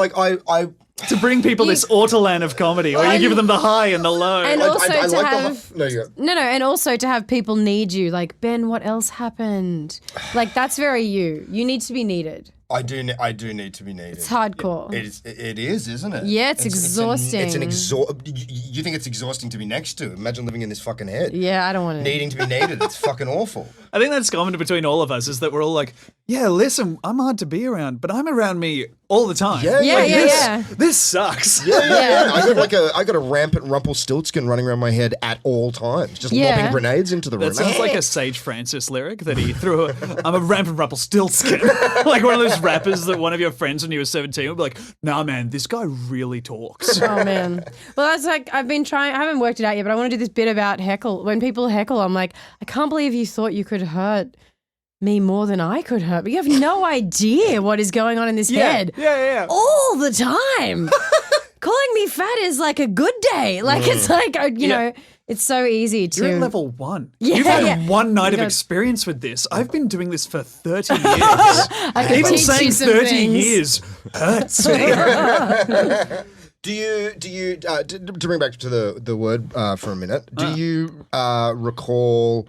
to bring people this Autoland of comedy, where you give them the high and the low. And also I to like have no, and also to have people need you. Like, Ben, what else happened? Like, that's very you. You need to be needed. I do need to be needed. It's hardcore. It is, isn't it? Yeah, it's exhausting. You think it's exhausting to be next to? Imagine living in this fucking head. Yeah, I don't want to. Needing to be needed. It's fucking awful. I think that's common between all of us, is that we're all like, yeah, listen, I'm hard to be around, but I'm around me all the time. Yeah. This sucks. Yeah. I got a rampant Rumpelstiltskin running around my head at all times, just lobbing grenades into the room. That sounds like a Sage Francis lyric that he threw. I'm a rampant Rumpelstiltskin. Like one of those rappers that one of your friends when you were 17 would be like, nah, man, this guy really talks. Oh, man. Well, that's like, I haven't worked it out yet, but I want to do this bit about heckle. When people heckle, I'm like, I can't believe you thought you could hurt me more than I could hurt. But you have no idea what is going on in this head. Yeah. All the time. Calling me fat is like a good day. Like, it's like, you know, it's so easy to. You're at level 1. Yeah, You've had one night of experience with this. I've been doing this for 30 years. I can Even teach saying you some 30 things. years hurts me. Do you to bring back to the word for a minute? Do you recall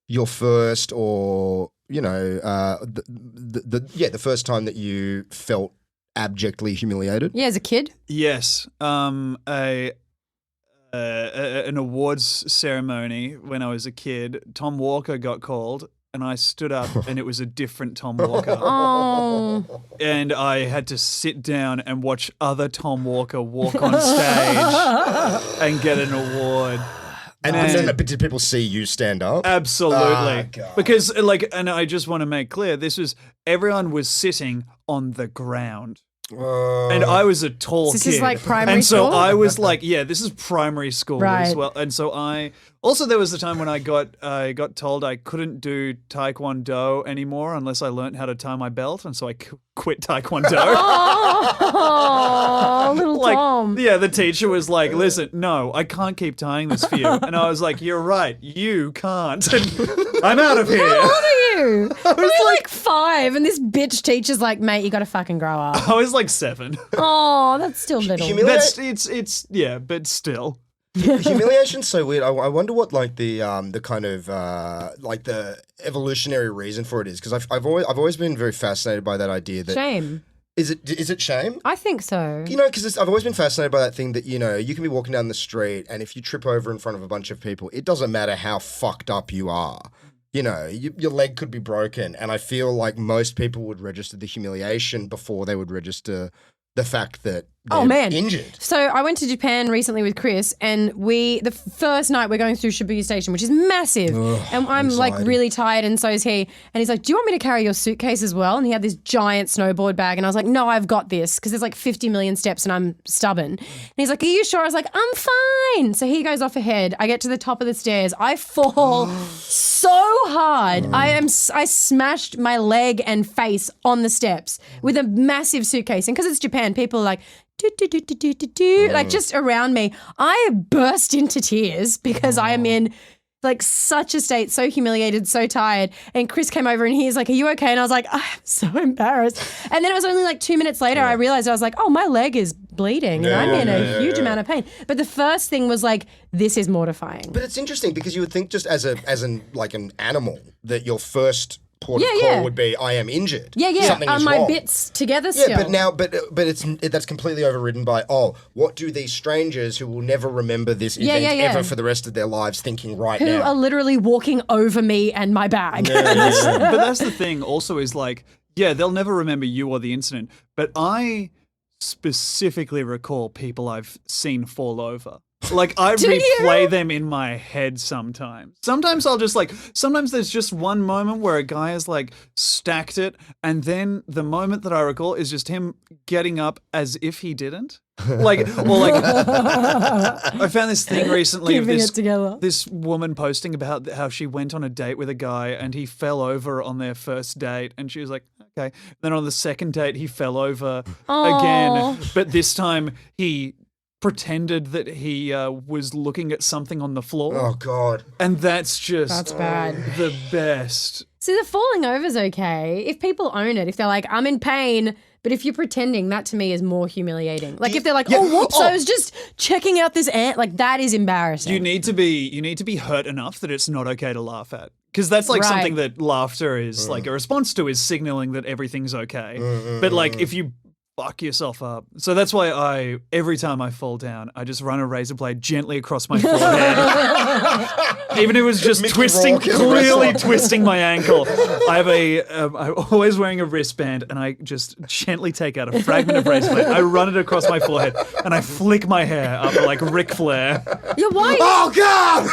your first, or the first time that you felt abjectly humiliated? Yeah, as a kid. Yes. An awards ceremony when I was a kid. Tom Walker got called, and I stood up, and it was a different Tom Walker. Oh. And I had to sit down and watch other Tom Walker walk on stage and get an award. And did people see you stand up? Absolutely. God. Because, and I just want to make clear, everyone was sitting on the ground. And I was a tall kid. This is like primary and so school? I was like, yeah, this is primary school as Right. well. And so there was the time when I got told I couldn't do Taekwondo anymore unless I learned how to tie my belt. And so I quit Taekwondo. Oh, little Tom. Yeah, the teacher was like, listen, no, I can't keep tying this for you. And I was like, you're right, you can't. And I'm out of here. How old are you? I was like 5, and this bitch teacher's like, mate, you got to fucking grow up. I was like 7. Oh, that's still little. But still. Humiliation's so weird. I wonder what the kind of the evolutionary reason for it is, because I've always been very fascinated by that idea that Shame. Is it shame? I think so. Because I've always been fascinated by that thing that, you can be walking down the street, and if you trip over in front of a bunch of people, it doesn't matter how fucked up you are. Your leg could be broken, and I feel like most people would register the humiliation before they would register the fact that they're injured. So I went to Japan recently with Chris, and the first night we're going through Shibuya Station, which is massive, and I'm like really tired, and so is he. And he's like, "Do you want me to carry your suitcase as well?" And he had this giant snowboard bag, and I was like, "No, I've got this," because there's like 50 million steps, and I'm stubborn. And he's like, "Are you sure?" I was like, "I'm fine." So he goes off ahead. I get to the top of the stairs. I fall so hard. I smashed my leg and face on the steps with a massive suitcase, and because it's Japan, people are like, like just around me. I burst into tears because I am in like such a state, so humiliated, so tired. And Chris came over and he's like, "Are you okay?" And I was like, "I'm so embarrassed." And then it was only like 2 minutes later I realized, I was like, "Oh, my leg is bleeding and I'm in a huge amount of pain." But the first thing was like, this is mortifying. But it's interesting because you would think just as an animal that your first port of call would be, "I am injured." Something is my wrong. bits together still. Yeah, but that's completely overridden by, what do these strangers who will never remember this event ever for the rest of their lives thinking right now? Who are literally walking over me and my bag. But that's the thing also is like, they'll never remember you or the incident, but I specifically recall people I've seen fall over. Like, I Do replay you? them in my head sometimes. Sometimes I'll just sometimes there's just one moment where a guy has like stacked it, and then the moment that I recall is just him getting up as if he didn't. I found this thing recently of Keeping it together. this woman posting about how she went on a date with a guy and he fell over on their first date, and she was like, okay. Then on the second date, he fell over again, but this time he pretended that he was looking at something on the floor. Oh God. And that's bad. the best. See, the falling over's okay if people own it. If they're like, I'm in pain, but if you're pretending, that to me is more humiliating. Like if they're like, oh, whoops, I was just checking out this ant. Like that is embarrassing. You need to be hurt enough that it's not okay to laugh at. Because that's like something that laughter is like a response to, is signaling that everything's okay. But like if you fuck yourself up. So that's why every time I fall down, I just run a razor blade gently across my forehead. Even if it was just clearly twisting my ankle. I'm always wearing a wristband, and I just gently take out a fragment of razor blade. I run it across my forehead, and I flick my hair up like Ric Flair. Yeah, why? Oh God!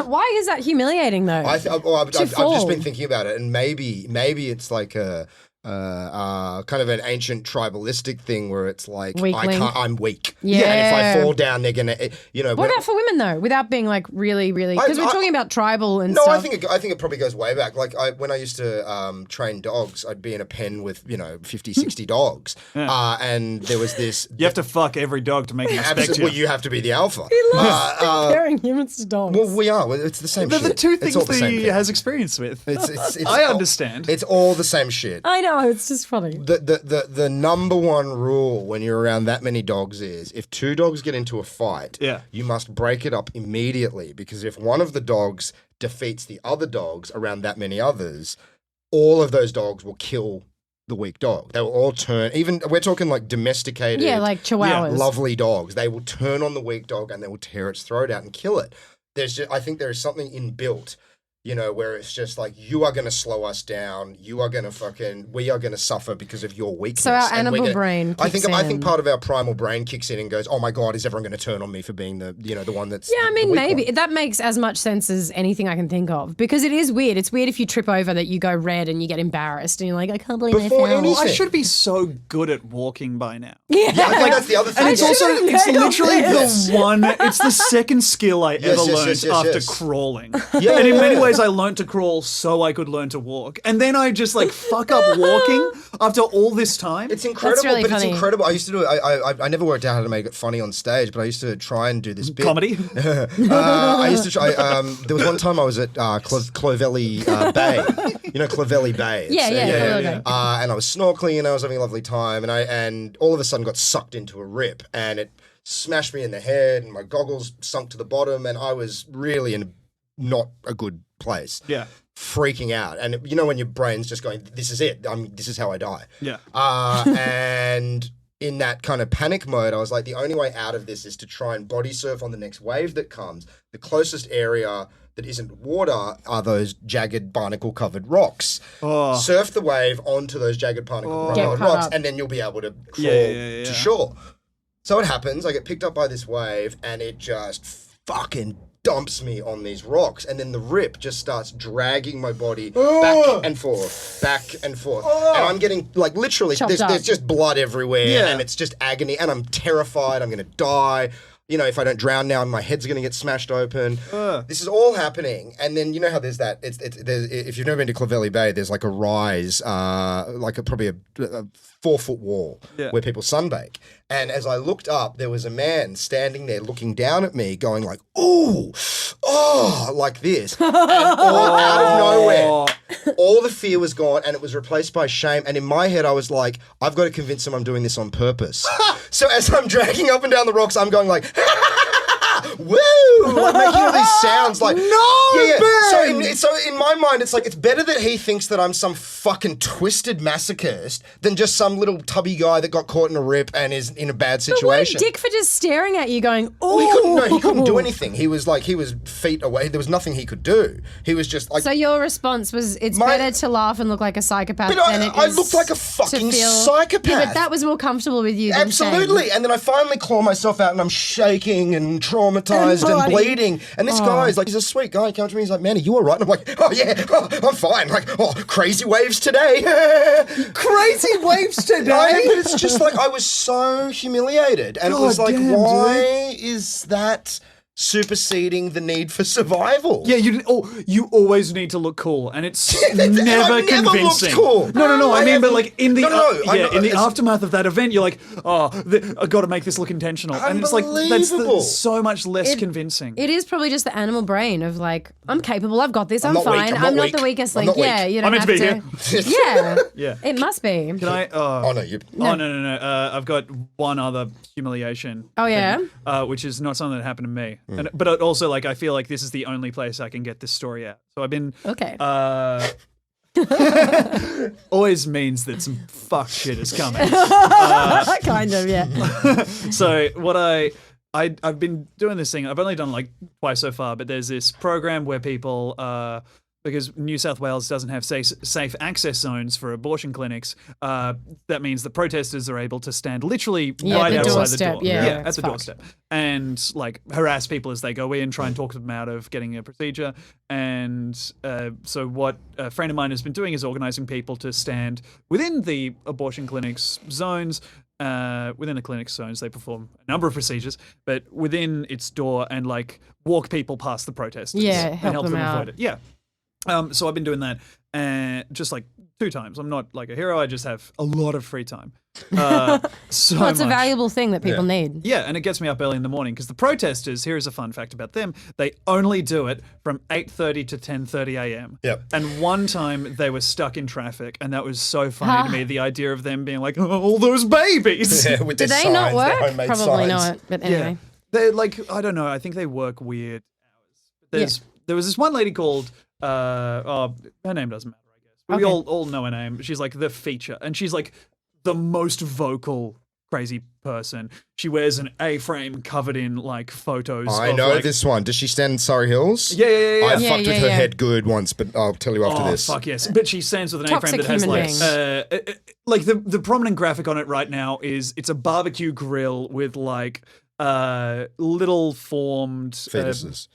Why is that humiliating though? I've just been thinking about it, and maybe it's like a kind of an ancient tribalistic thing where it's like I'm weak. Yeah. And if I fall down, they're gonna, What about for women though? Without being like really, because we're talking about tribal and stuff. No, I think it probably goes way back. Like when I used to train dogs, I'd be in a pen with 50, 60 dogs, and there was this. You have to fuck every dog to make it respect you. Well, you have to be the alpha. He loves comparing humans to dogs. Well, we are. It's the same They're shit. the two things It's all the that same he thing. has experience with. It's I understand. It's all the same shit. I know, it's just funny. The number one rule when you're around that many dogs is if two dogs get into a fight, you must break it up immediately, because if one of the dogs defeats the other dogs around that many others, all of those dogs will kill the weak dog. They will all turn, even we're talking like domesticated, like chihuahuas. lovely dogs. They will turn on the weak dog and they will tear its throat out and kill it. I think there is something inbuilt, where it's just like, you are going to slow us down. We are going to suffer because of your weakness. So our animal brain I kicks think in. part of our primal brain kicks in and goes, oh my God, is everyone going to turn on me for being the one that's Yeah, I mean, the weak maybe. one? That makes as much sense as anything I can think of, because it is weird. It's weird if you trip over that you go red and you get embarrassed and you're like, I can't believe Before I fell. anything. I should be so good at walking by now. Yeah, I think that's the other thing. And it's literally it's the second skill I ever learned yes. after crawling. Yeah, and in many yeah. ways I learned to crawl so I could learn to walk. And then I just like fuck up walking after all this time. It's incredible, That's really but funny. it's incredible. I used to do it. I never worked out how to make it funny on stage, but I used to try and do this bit. Comedy? I used to try. There was one time I was at Clovelly Bay. Clovelly Bay. Yeah. And I was snorkeling and I was having a lovely time, and all of a sudden got sucked into a rip, and it smashed me in the head, and my goggles sunk to the bottom, and I was really in not a good place. Yeah. Freaking out. And when your brain's just going, this is it. This is how I die. Yeah. And in that kind of panic mode, I was like, the only way out of this is to try and body surf on the next wave that comes. The closest area that isn't water are those jagged barnacle-covered rocks. Oh. Surf the wave onto those jagged barnacle-covered Get caught rocks, up. and then you'll be able to crawl Yeah. to shore. So it happens. I get picked up by this wave, and it just fucking dumps me on these rocks, and then the rip just starts dragging my body back and forth. And I'm getting, like, literally, there's just blood everywhere, and it's just agony, and I'm terrified I'm going to die. If I don't drown now, my head's going to get smashed open. This is all happening, and then how there's that. If you've never been to Clovelly Bay, there's like a rise, probably a 4-foot wall where people sunbake. And as I looked up, there was a man standing there looking down at me, going like, "Ooh, oh," like this, and all out of nowhere, all the fear was gone, and it was replaced by shame. And in my head, I was like, "I've got to convince him I'm doing this on purpose." So as I'm dragging up and down the rocks, I'm going like, woo, like making all these sounds like No, Ben! So in my mind, it's like it's better that he thinks that I'm some fucking twisted masochist than just some little tubby guy that got caught in a rip and is in a bad But what a situation. dick for just staring at you going, oh. Well, he couldn't do anything. He was feet away. There was nothing he could do. He was just like. So your response was, it's better to laugh and look like a psychopath But than it is I looked like a fucking psychopath. Yeah, but that was more comfortable with you than Absolutely. shame. And then I finally claw myself out and I'm shaking and traumatized and bleeding. And this guy is like, he's a sweet guy. He came up to me, he's like, man, are you all right? And I'm like, oh yeah, I'm fine. Like, crazy waves today. Crazy waves today. But it's just like, I was so humiliated. And it was like, damn, why is that superseding the need for survival? Yeah, you always need to look cool, and it's I've never never convincing. looked cool. No. I mean, but like in the in the it's- aftermath of that event, you're like, I got to make this look intentional, and it's like Unbelievable. so much less convincing. It is probably just the animal brain of like, I'm capable, I've got this, I'm not weak, fine, I'm I'm not not the weak. weakest I'm link. not weak. Yeah, you don't I'm have meant to to. Yeah. Yeah. It must be. Can I? Oh no, you. Oh no! I've got one other humiliation. Oh, yeah? thing, which is not something that happened to me, but it also like I feel like this is the only place I can get this story out. So I've been Okay. always means that some fuck shit is coming. Kind of, yeah. So what I've been doing this thing. I've only done like twice so far, but there's this program where people. Because New South Wales doesn't have safe access zones for abortion clinics, that means the protesters are able to stand literally right the outside doorstep, the door. yeah, at it's the fucked. doorstep. And like harass people as they go in, try and talk them out of getting a procedure. And so what a friend of mine has been doing is organising people to stand within the abortion clinic's zones. Within the clinic's zones, they perform a number of procedures, but within its door and like walk people past the protesters Yeah, and help them out. avoid it. Yeah. So I've been doing that just like 2 times. I'm not like a hero. I just have a lot of free time. So Well, it's a much. valuable thing that people need. Yeah, and it gets me up early in the morning because the protesters, here is a fun fact about them, they only do it from 8:30 to 10:30 a.m. Yep. And one time they were stuck in traffic, and that was so funny to me, the idea of them being like, oh, all those babies. Yeah, with Do their they not signs, their work? homemade Probably signs. not. But anyway. They're like, I don't know, I think they work weird hours. There was this one lady called, her name doesn't matter, I guess. But we Okay. all know her name. She's like the feature, and she's like the most vocal crazy person. She wears an A-frame covered in like photos. I of, know like, this one. Does she stand in Surrey Hills? Yeah. I Yeah, fucked with yeah, her yeah. head good once, but I'll tell you after Oh this. fuck yes! But she stands with an Toxic A-frame that has human like the prominent graphic on it right now is it's a barbecue grill with like little formed Fetuses.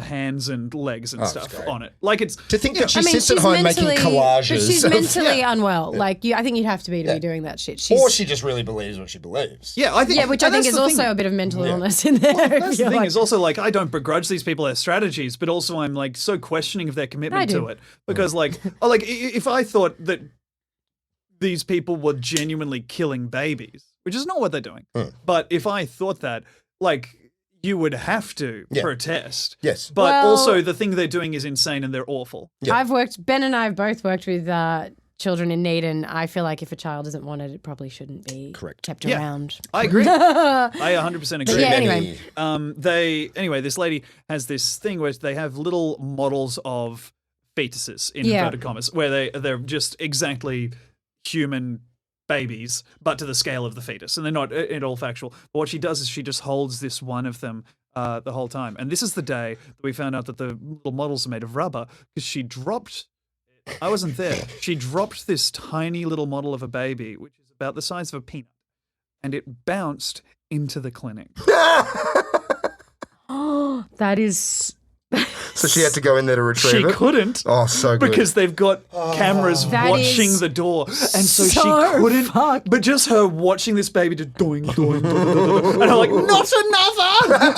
hands and legs and that's stuff great. on it. Like it's To think that she I mean, sits at she's home making mentally, collages. but she's of- mentally unwell. Like, I think you'd have to be be doing that shit. She's, or she just really believes what she believes. yeah, I think yeah, which I and think that's is the also thing. a bit of mental illness in there. That's the You're thing like, is also like I don't begrudge these people their strategies, but also I'm like so questioning of their commitment I do. to it because like if I thought that these people were genuinely killing babies, which is not what they're doing, but if I thought that, like you would have to protest. Yes. But Well- also the thing they're doing is insane and they're awful. Yeah. Ben and I have both worked with children in need, and I feel like if a child isn't wanted, it probably shouldn't be kept Yeah. around. I agree. I 100% agree. Yeah, Many- anyway. This lady has this thing where they have little models of fetuses in Yeah. inverted commas, where they're just exactly human babies, but to the scale of the fetus, and they're not at all factual. But what she does is she just holds this one of them the whole time, and this is the day that we found out that the little models are made of rubber because she dropped. I wasn't there. She dropped this tiny little model of a baby, which is about the size of a peanut, and it bounced into the clinic. That is So she had to go in there to retrieve She it? couldn't. Oh, so good. Because they've got cameras That watching is the door. And so she so couldn't. fucked. But just her watching this baby just doing, doing, doing, doing. And I'm like, not another!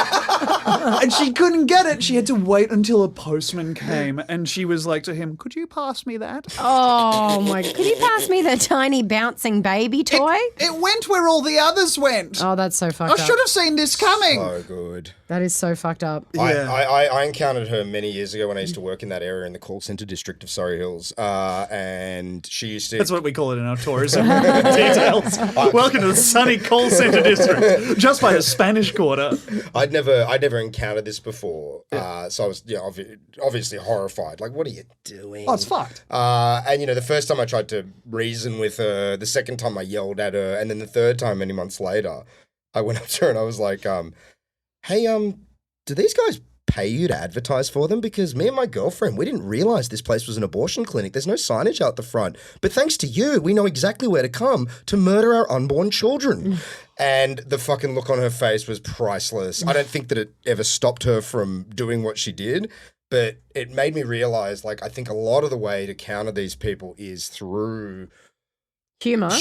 And she couldn't get it. She had to wait until a postman came. And she was like to him, could you pass me that? oh my! Could you pass me the tiny bouncing baby toy? It went where all the others went. Oh, that's so fucked I up. should have seen this coming. So good. That is so fucked up. Yeah. I encountered her her many years ago when I used to work in that area in the call centre district of Surrey Hills. And she used to... That's what we call it in our tourism details. Welcome to the sunny call centre district, just by the Spanish Quarter. I'd never encountered this before. So I was obviously horrified. Like, what are you doing? Oh, it's fucked. And, the first time I tried to reason with her, the second time I yelled at her, and then the third time many months later, I went up to her and I was like, hey, do these guys pay you to advertise for them? Because me and my girlfriend, we didn't realize this place was an abortion clinic. There's no signage out the front. But thanks to you, we know exactly where to come to murder our unborn children. And the fucking look on her face was priceless. I don't think that it ever stopped her from doing what she did, but it made me realize, like, I think a lot of the way to counter these people is through... Humour.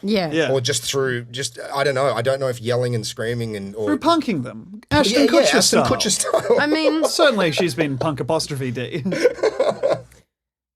Yeah. Or just through, I don't know. I don't know if yelling and screaming or Through punking them. Ashton Kutcher Ashton style. Kutcher style. I mean, Certainly she's been punk apostrophe D.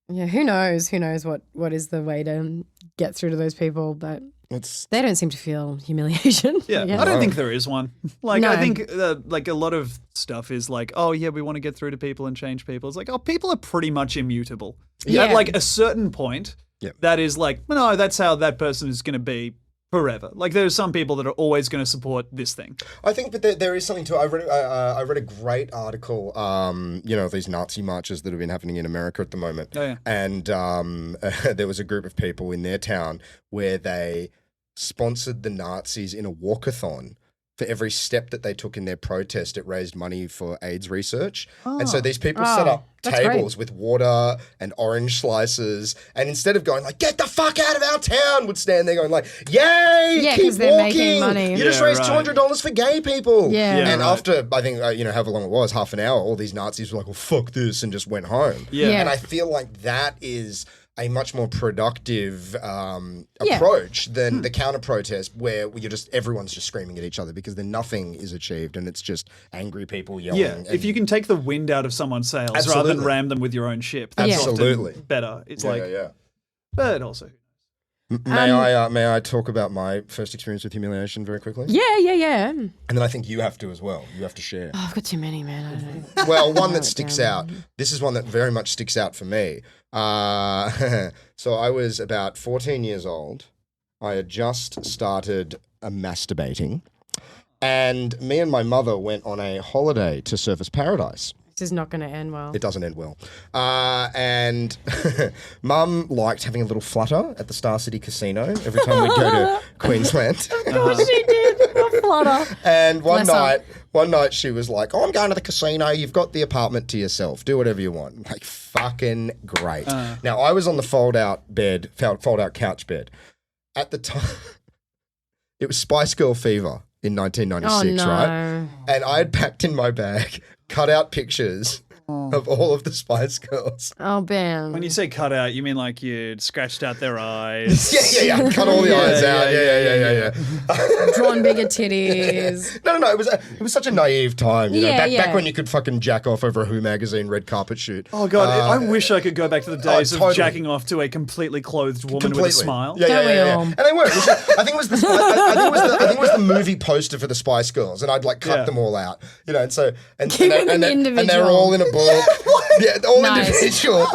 yeah, who knows? Who knows what is the way to get through to those people, but they don't seem to feel humiliation. Yeah, I guess. I don't think there is one. Like, No. I think like a lot of stuff is like, oh yeah, we want to get through to people and change people. It's like, oh, people are pretty much immutable. Yeah. At like a certain point, Yep. that is like, no, that's how that person is going to be forever. Like, there are some people that are always going to support this thing. I think, but there is something to it. I read a great article, of these Nazi marches that have been happening in America at the moment. Oh, yeah. And there was a group of people in their town where they sponsored the Nazis in a walkathon. For every step that they took in their protest, it raised money for AIDS research. And so these people set up that's tables with water and orange slices. And instead of going like, get the fuck out of our town, would stand there going like, yay, Yeah, keep 'cause they're walking. making money. You just Yeah, raised right. $200 for gay people. Yeah. Yeah, And right. after, I think, however long it was, half an hour, all these Nazis were like, well, fuck this, and just went home. Yeah. Yeah. And I feel like that is a much more productive approach than the counter protest where everyone's just screaming at each other because then nothing is achieved and it's just angry people yelling. Yeah, and- if you can take the wind out of someone's sails rather than Absolutely. ram them with your own ship, that's Absolutely. often better. It's yeah. but also, May I talk about my first experience with humiliation very quickly? Yeah. And then I think you have to as well. You have to share. Oh, I've got too many, man. I don't know. Well, one Narrow that it sticks down. out. This is one that very much sticks out for me. So I was about 14 years old. I had just started masturbating. And me and my mother went on a holiday to Surfers Paradise. This is not going to end well. It doesn't end well. And Mum liked having a little flutter at the Star City Casino every time we'd go to Queensland. Of course she did. A flutter. And Bless her. one night she was like, oh, I'm going to the casino. You've got the apartment to yourself. Do whatever you want. I'm like, fucking great. Now, I was on the fold-out couch bed. At the time, it was Spice Girl fever in 1996, Oh, no. right? And I had packed in my bag cut-out pictures of all of the Spice Girls. Oh, Ben. when you say cut out, you mean like you'd scratched out their eyes. Yeah. Cut all the eyes out. Yeah. Drawn bigger titties. No. It was such a naive time. You know, Yeah, back yeah. when you could fucking jack off over a Who magazine red carpet shoot. Oh god, I wish I could go back to the days totally. of jacking off to a completely clothed woman with a smile. Yeah, Don't we all? And they were. I think it was I think it was the movie poster for the Spice Girls, and I'd like cut Yeah. them all out. You know, and so and Keeping them they were individual. all in a book. Yeah, all Nice. individual.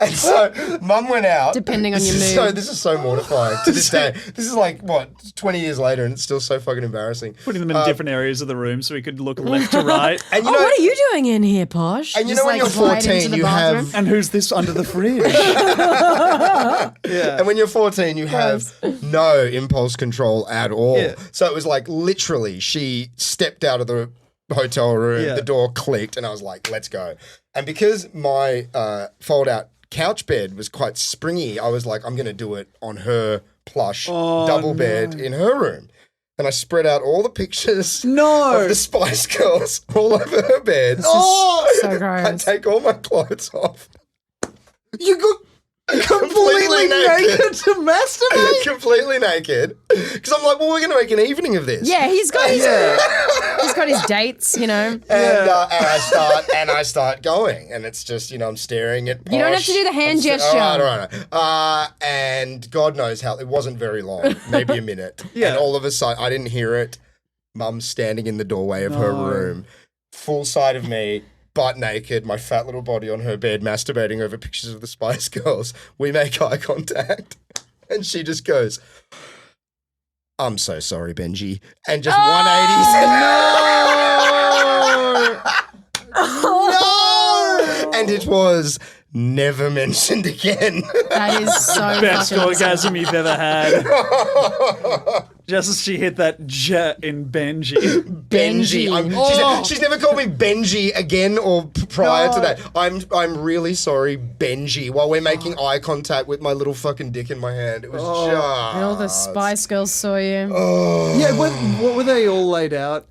And so Mum went out. Depending on your mood. This is so mortifying to this day. This is like 20 years later, and it's still so fucking embarrassing. Putting them in different areas of the room so we could look left to right. And you Oh, know, what are you doing in here, Posh? and you Just, know when you're glide into 14, the you bathroom? have. And who's this under the fridge? Yeah. And when you're 14, you have no impulse control at all. Yeah. So it was like literally she stepped out of the hotel room, Yeah. the door clicked, and I was like, let's go. And because my fold-out couch bed was quite springy, I was like, I'm going to do it on her plush double bed in her room. And I spread out all the pictures of the Spice Girls all over her bed. So gross. I take all my clothes off. You got completely naked to masturbate? Completely naked. Because I'm like, well, we're going to make an evening of this. Yeah, he's got his dates, you know. And I start going, and it's just, I'm staring at Posh. You don't have to do the hand gesture. All right. And God knows how, it wasn't very long, maybe a minute. Yeah. And all of a sudden, I didn't hear it. Mum's standing in the doorway of her room, full sight of me, butt naked, my fat little body on her bed, masturbating over pictures of the Spice Girls. We make eye contact, and she just goes, "I'm so sorry, Benji," and just 180s. No! And it was never mentioned again. That is so Best fucking orgasm you've ever had. Just as she hit that jet in Benji. Benji. She's never called me Benji again or prior to that. I'm really sorry, Benji, while we're making eye contact with my little fucking dick in my hand. It was just... And all the Spice Girls saw you. Yeah, what were they all laid out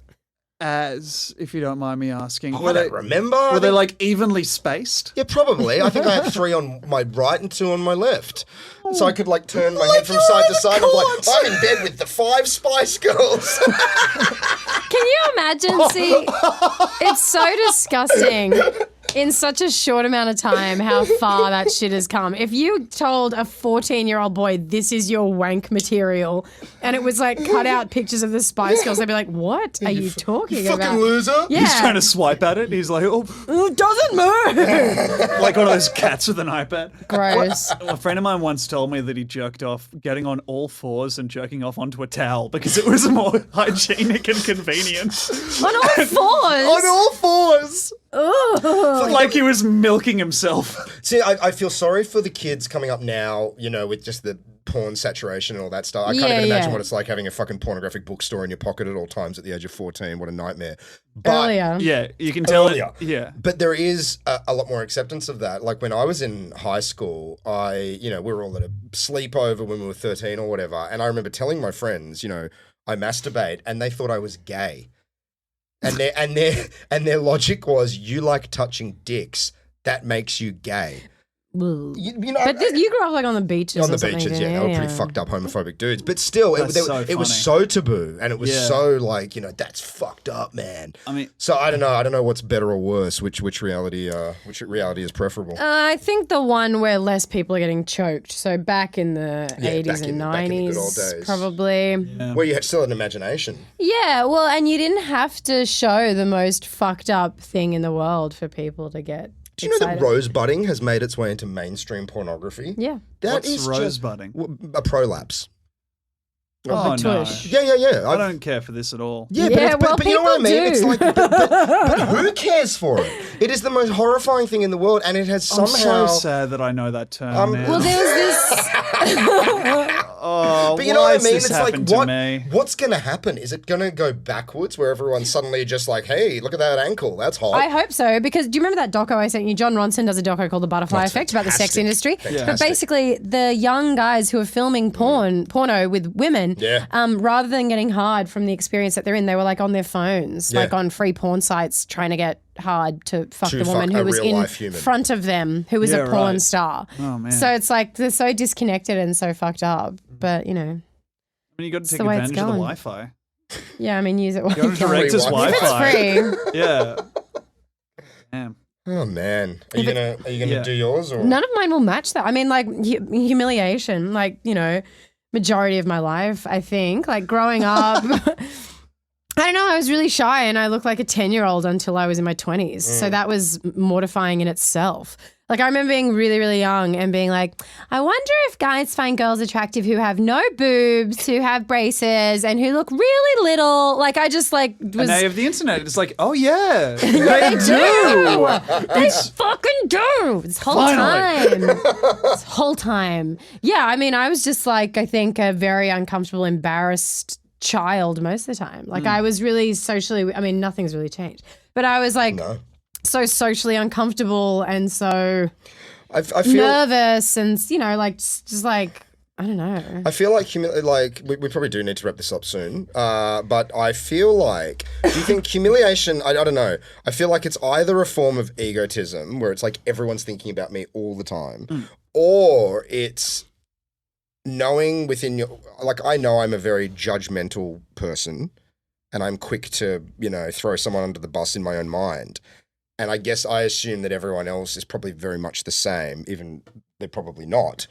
as, if you don't mind me asking? I don't remember. Were they like evenly spaced? Yeah, probably. I think I had 3 on my right and 2 on my left. So I could like turn my head from side to side. I'm in bed with the 5 Spice Girls. Can you imagine? See, it's so disgusting in such a short amount of time how far that shit has come. If you told a 14-year-old boy this is your wank material and it was like cut out pictures of the Spice Girls, they'd be like, what are you talking about? Fucking loser. Yeah. He's trying to swipe at it. He's like, oh, It doesn't move. like one of those cats with an iPad. Gross. A friend of mine once told me that he jerked off getting on all fours and jerking off onto a towel because it was more hygienic and convenient. On all fours. On all fours. Ugh. Like he was milking himself. See, I feel sorry for the kids coming up now, you know, with just the porn saturation and all that stuff. I can't even imagine what it's like having a fucking pornographic bookstore in your pocket at all times at the age of 14. What a nightmare. But Earlier. Yeah, you can tell Earlier. it. Yeah. But there is a lot more acceptance of that. Like when I was in high school, we were all at a sleepover when we were 13 or whatever. And I remember telling my friends, you know, I masturbate, and they thought I was gay. And their logic was, you like touching dicks, that makes you gay. You know, But you grew up like on the beaches. on the or something, beaches, didn't yeah, you? they were pretty fucked up homophobic dudes. But still, That's so it was funny. so taboo, and it was so like, you know, that's fucked up, man. I mean, So I don't know what's better or worse, which reality is preferable. I think the one where less people are getting choked. So back in the 80s back and in the good old 90s, days. probably. Where you still had an imagination. Yeah, well, and you didn't have to show the most fucked up thing in the world for people to get Do you know excited. that rosebudding has made its way into mainstream pornography? Yeah. That what's is rosebudding? a prolapse. Oh, no. tush. Yeah. I don't care for this at all. Yeah, Yeah, but you know what I people mean? It's do. like, but who cares for it? It is the most horrifying thing in the world, and it has I'm somehow. so sad that I know that term now. Well, there was this. oh, But you know why what I has mean? this It's like, happened to me? what's going to happen? Is it going to go backwards where everyone's suddenly just like, hey, look at that ankle, that's hot. I hope so, because do you remember that doco I sent you? John Ronson does a doco called The Butterfly That's Effect about the sex fantastic. industry. But Fantastic. basically, the young guys who are filming porno with women, Yeah. rather than getting hard from the experience that they're in, they were like on their phones, Yeah. like on free porn sites, trying to get hard to fuck To the woman fuck who a was in real-life human. front of them, who was Yeah, a porn right. star. Oh, man. So it's like they're so disconnected and so fucked up. But, you know, I mean, you got to take the way it's advantage of the going. Wi-Fi. yeah, I mean, use it while You got you to can. direct his Free Wi-Fi. It's free. Yeah. Damn. Oh man, are you gonna Yeah. do yours or? None of mine will match that. I mean, like humiliation, like, you know, majority of my life, I think. Like growing up, I don't know, I was really shy and I looked like a 10-year-old until I was in my 20s. So that was mortifying in itself. Like I remember being really, really young and being like, I wonder if guys find girls attractive who have no boobs, who have braces, and who look really little. Like I just like was. And now you have the internet. It's like, oh yeah, They they do. do. They fucking do. This whole Finally. time. This whole time. Yeah, I mean, I was just like, I think a very uncomfortable, embarrassed child most of the time. Like I was really socially, I mean, nothing's really changed. But I was like No. so socially uncomfortable and so I feel nervous and, you know, like just like, I don't know. I feel like we probably do need to wrap this up soon. But I feel like, do you think humiliation? I don't know. I feel like it's either a form of egotism where it's like everyone's thinking about me all the time, or it's knowing within your, like I know I'm a very judgmental person, and I'm quick to, you know, throw someone under the bus in my own mind. And I guess I assume that everyone else is probably very much the same, even they're probably not.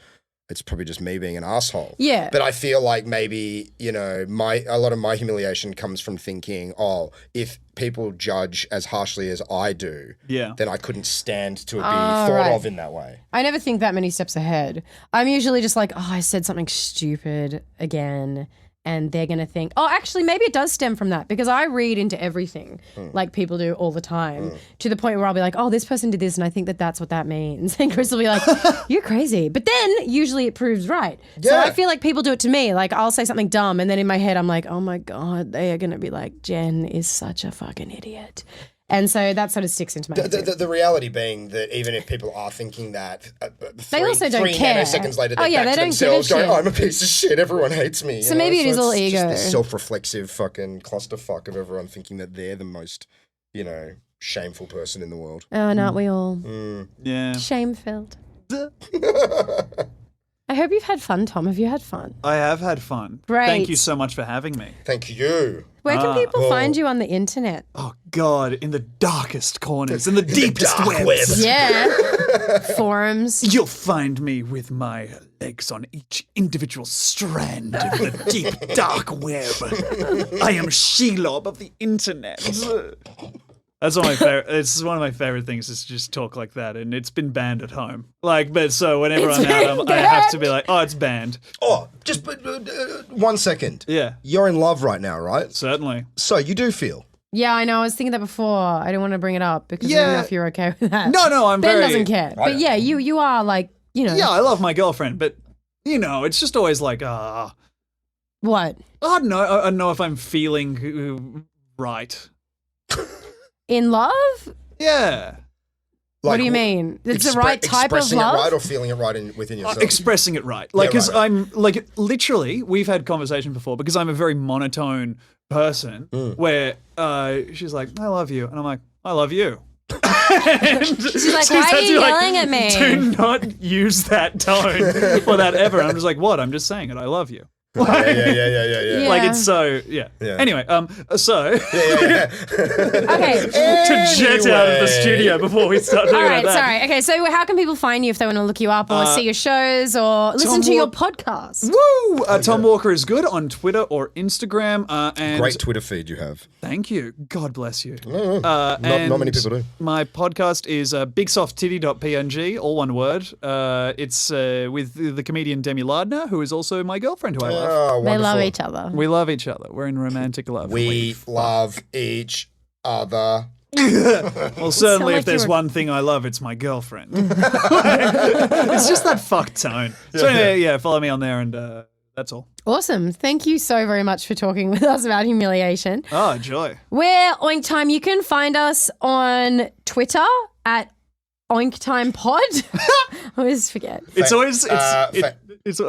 it's probably just me being an asshole. Yeah. But I feel like maybe, you know, a lot of my humiliation comes from thinking, oh, if people judge as harshly as I do, then I couldn't stand to be thought of in that way. I never think that many steps ahead. I'm usually just like, oh, I said something stupid again. And they're going to think, oh, actually, maybe it does stem from that because I read into everything like people do all the time to the point where I'll be like, oh, this person did this and I think that that's what that means. And Chris will be like, you're crazy. But then usually it proves right. Yeah. So I feel like people do it to me. Like I'll say something dumb and then in my head I'm like, oh my God, they are going to be like, Jen is such a fucking idiot. And so that sort of sticks into my head. The reality being that even if people are thinking that, they also don't care. 3 nanoseconds later, they're they back to don't themselves give a going, shit. I'm a piece of shit, everyone hates me. So maybe it is all ego. Just this self-reflexive fucking clusterfuck of everyone thinking that they're the most, you know, shameful person in the world. Oh, and aren't we all? Yeah. Shame-filled. I hope you've had fun, Tom. Have you had fun? I have had fun. Great. Thank you so much for having me. Thank you. Where can people find you on the internet? Oh, God, in the darkest corners, in the deepest dark webs. web. Yeah. Forums. You'll find me with my legs on each individual strand of the deep, dark web. I am Shelob of the internet. That's one of my favorite. It's one of my favorite things is to just talk like that, and it's been banned at home. Like, but so whenever I'm out, I have to be like, "Oh, it's banned." Oh, just 1 second. Yeah, you're in love right now, right? Certainly. So you do feel. Yeah, I know. I was thinking that before. I didn't want to bring it up because I don't know if you're okay with that. No, I'm Ben very. doesn't care. But yeah, you are like, you know. Yeah, I love my girlfriend, but you know, it's just always like, What? I don't know. I don't know if I'm feeling right. In love? Yeah. What do you mean? It's the right type of expressing love? it right or feeling it right within yourself? Expressing it right. Like, because right. I'm, like, literally, we've had conversation before because I'm a very monotone person where she's like, I love you. And I'm like, I love you. She's like, why are you yelling at me? Do not use that tone or that ever. And I'm just like, what? I'm just saying it. I love you. Yeah. Like it's so Anyway, so Okay. to jet out of the studio before we start talking All right, about that. sorry. Okay, so how can people find you if they want to look you up or see your shows or listen to your podcast? Woo! Tom Walker is good on Twitter or Instagram. And Great Twitter feed you have. Thank you. God bless you. Not many people do. My podcast is bigsofttitty.png, all one word. It's with the comedian Demi Lardner, who is also my girlfriend, who I love. Oh, They love wonderful. each other. We love each other. We're in romantic love. We love each other. Well, certainly like if there's you were- one thing I love, it's my girlfriend. It's just that fucked tone. So anyway, follow me on there and that's all. Awesome. Thank you so very much for talking with us about humiliation. Oh, joy. We're Oink Time. You can find us on Twitter at Oink Time Pod. I always forget. It's always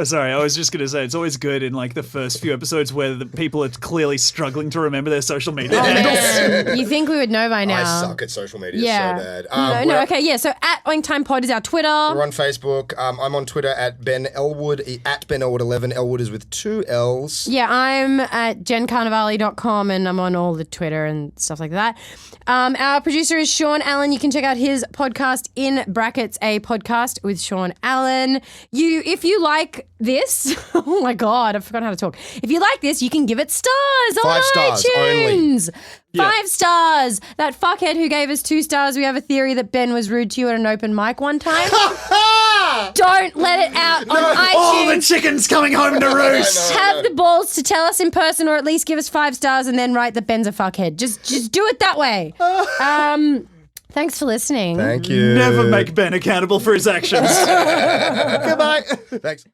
sorry, I was just gonna say it's always good in like the first few episodes where the people are clearly struggling to remember their social media handles. Man, you think we would know by now. I suck at social media Yeah. so bad. Okay, yeah. So at Oink Time Pod is our Twitter. We're on Facebook. I'm on Twitter at Ben Ellwood, at Ben Ellwood 11. Ellwood is with 2 L's. Yeah, I'm at jencarnovale.com and I'm on all the Twitter and stuff like that. Our producer is Sean Allen. You can check out his podcast in brackets, a podcast with Sean Allen. If you like this, oh my God, I've forgotten how to talk. If you like this, you can give it stars on 5 stars iTunes. only. 5 stars. That fuckhead who gave us 2 stars, we have a theory that Ben was rude to you at an open mic one time. Don't let it out on iTunes. All the chickens coming home to roost. Have the balls to tell us in person or at least give us 5 stars and then write that Ben's a fuckhead. Just do it that way. Thanks for listening. Thank you. Never make Ben accountable for his actions. Goodbye. Thanks.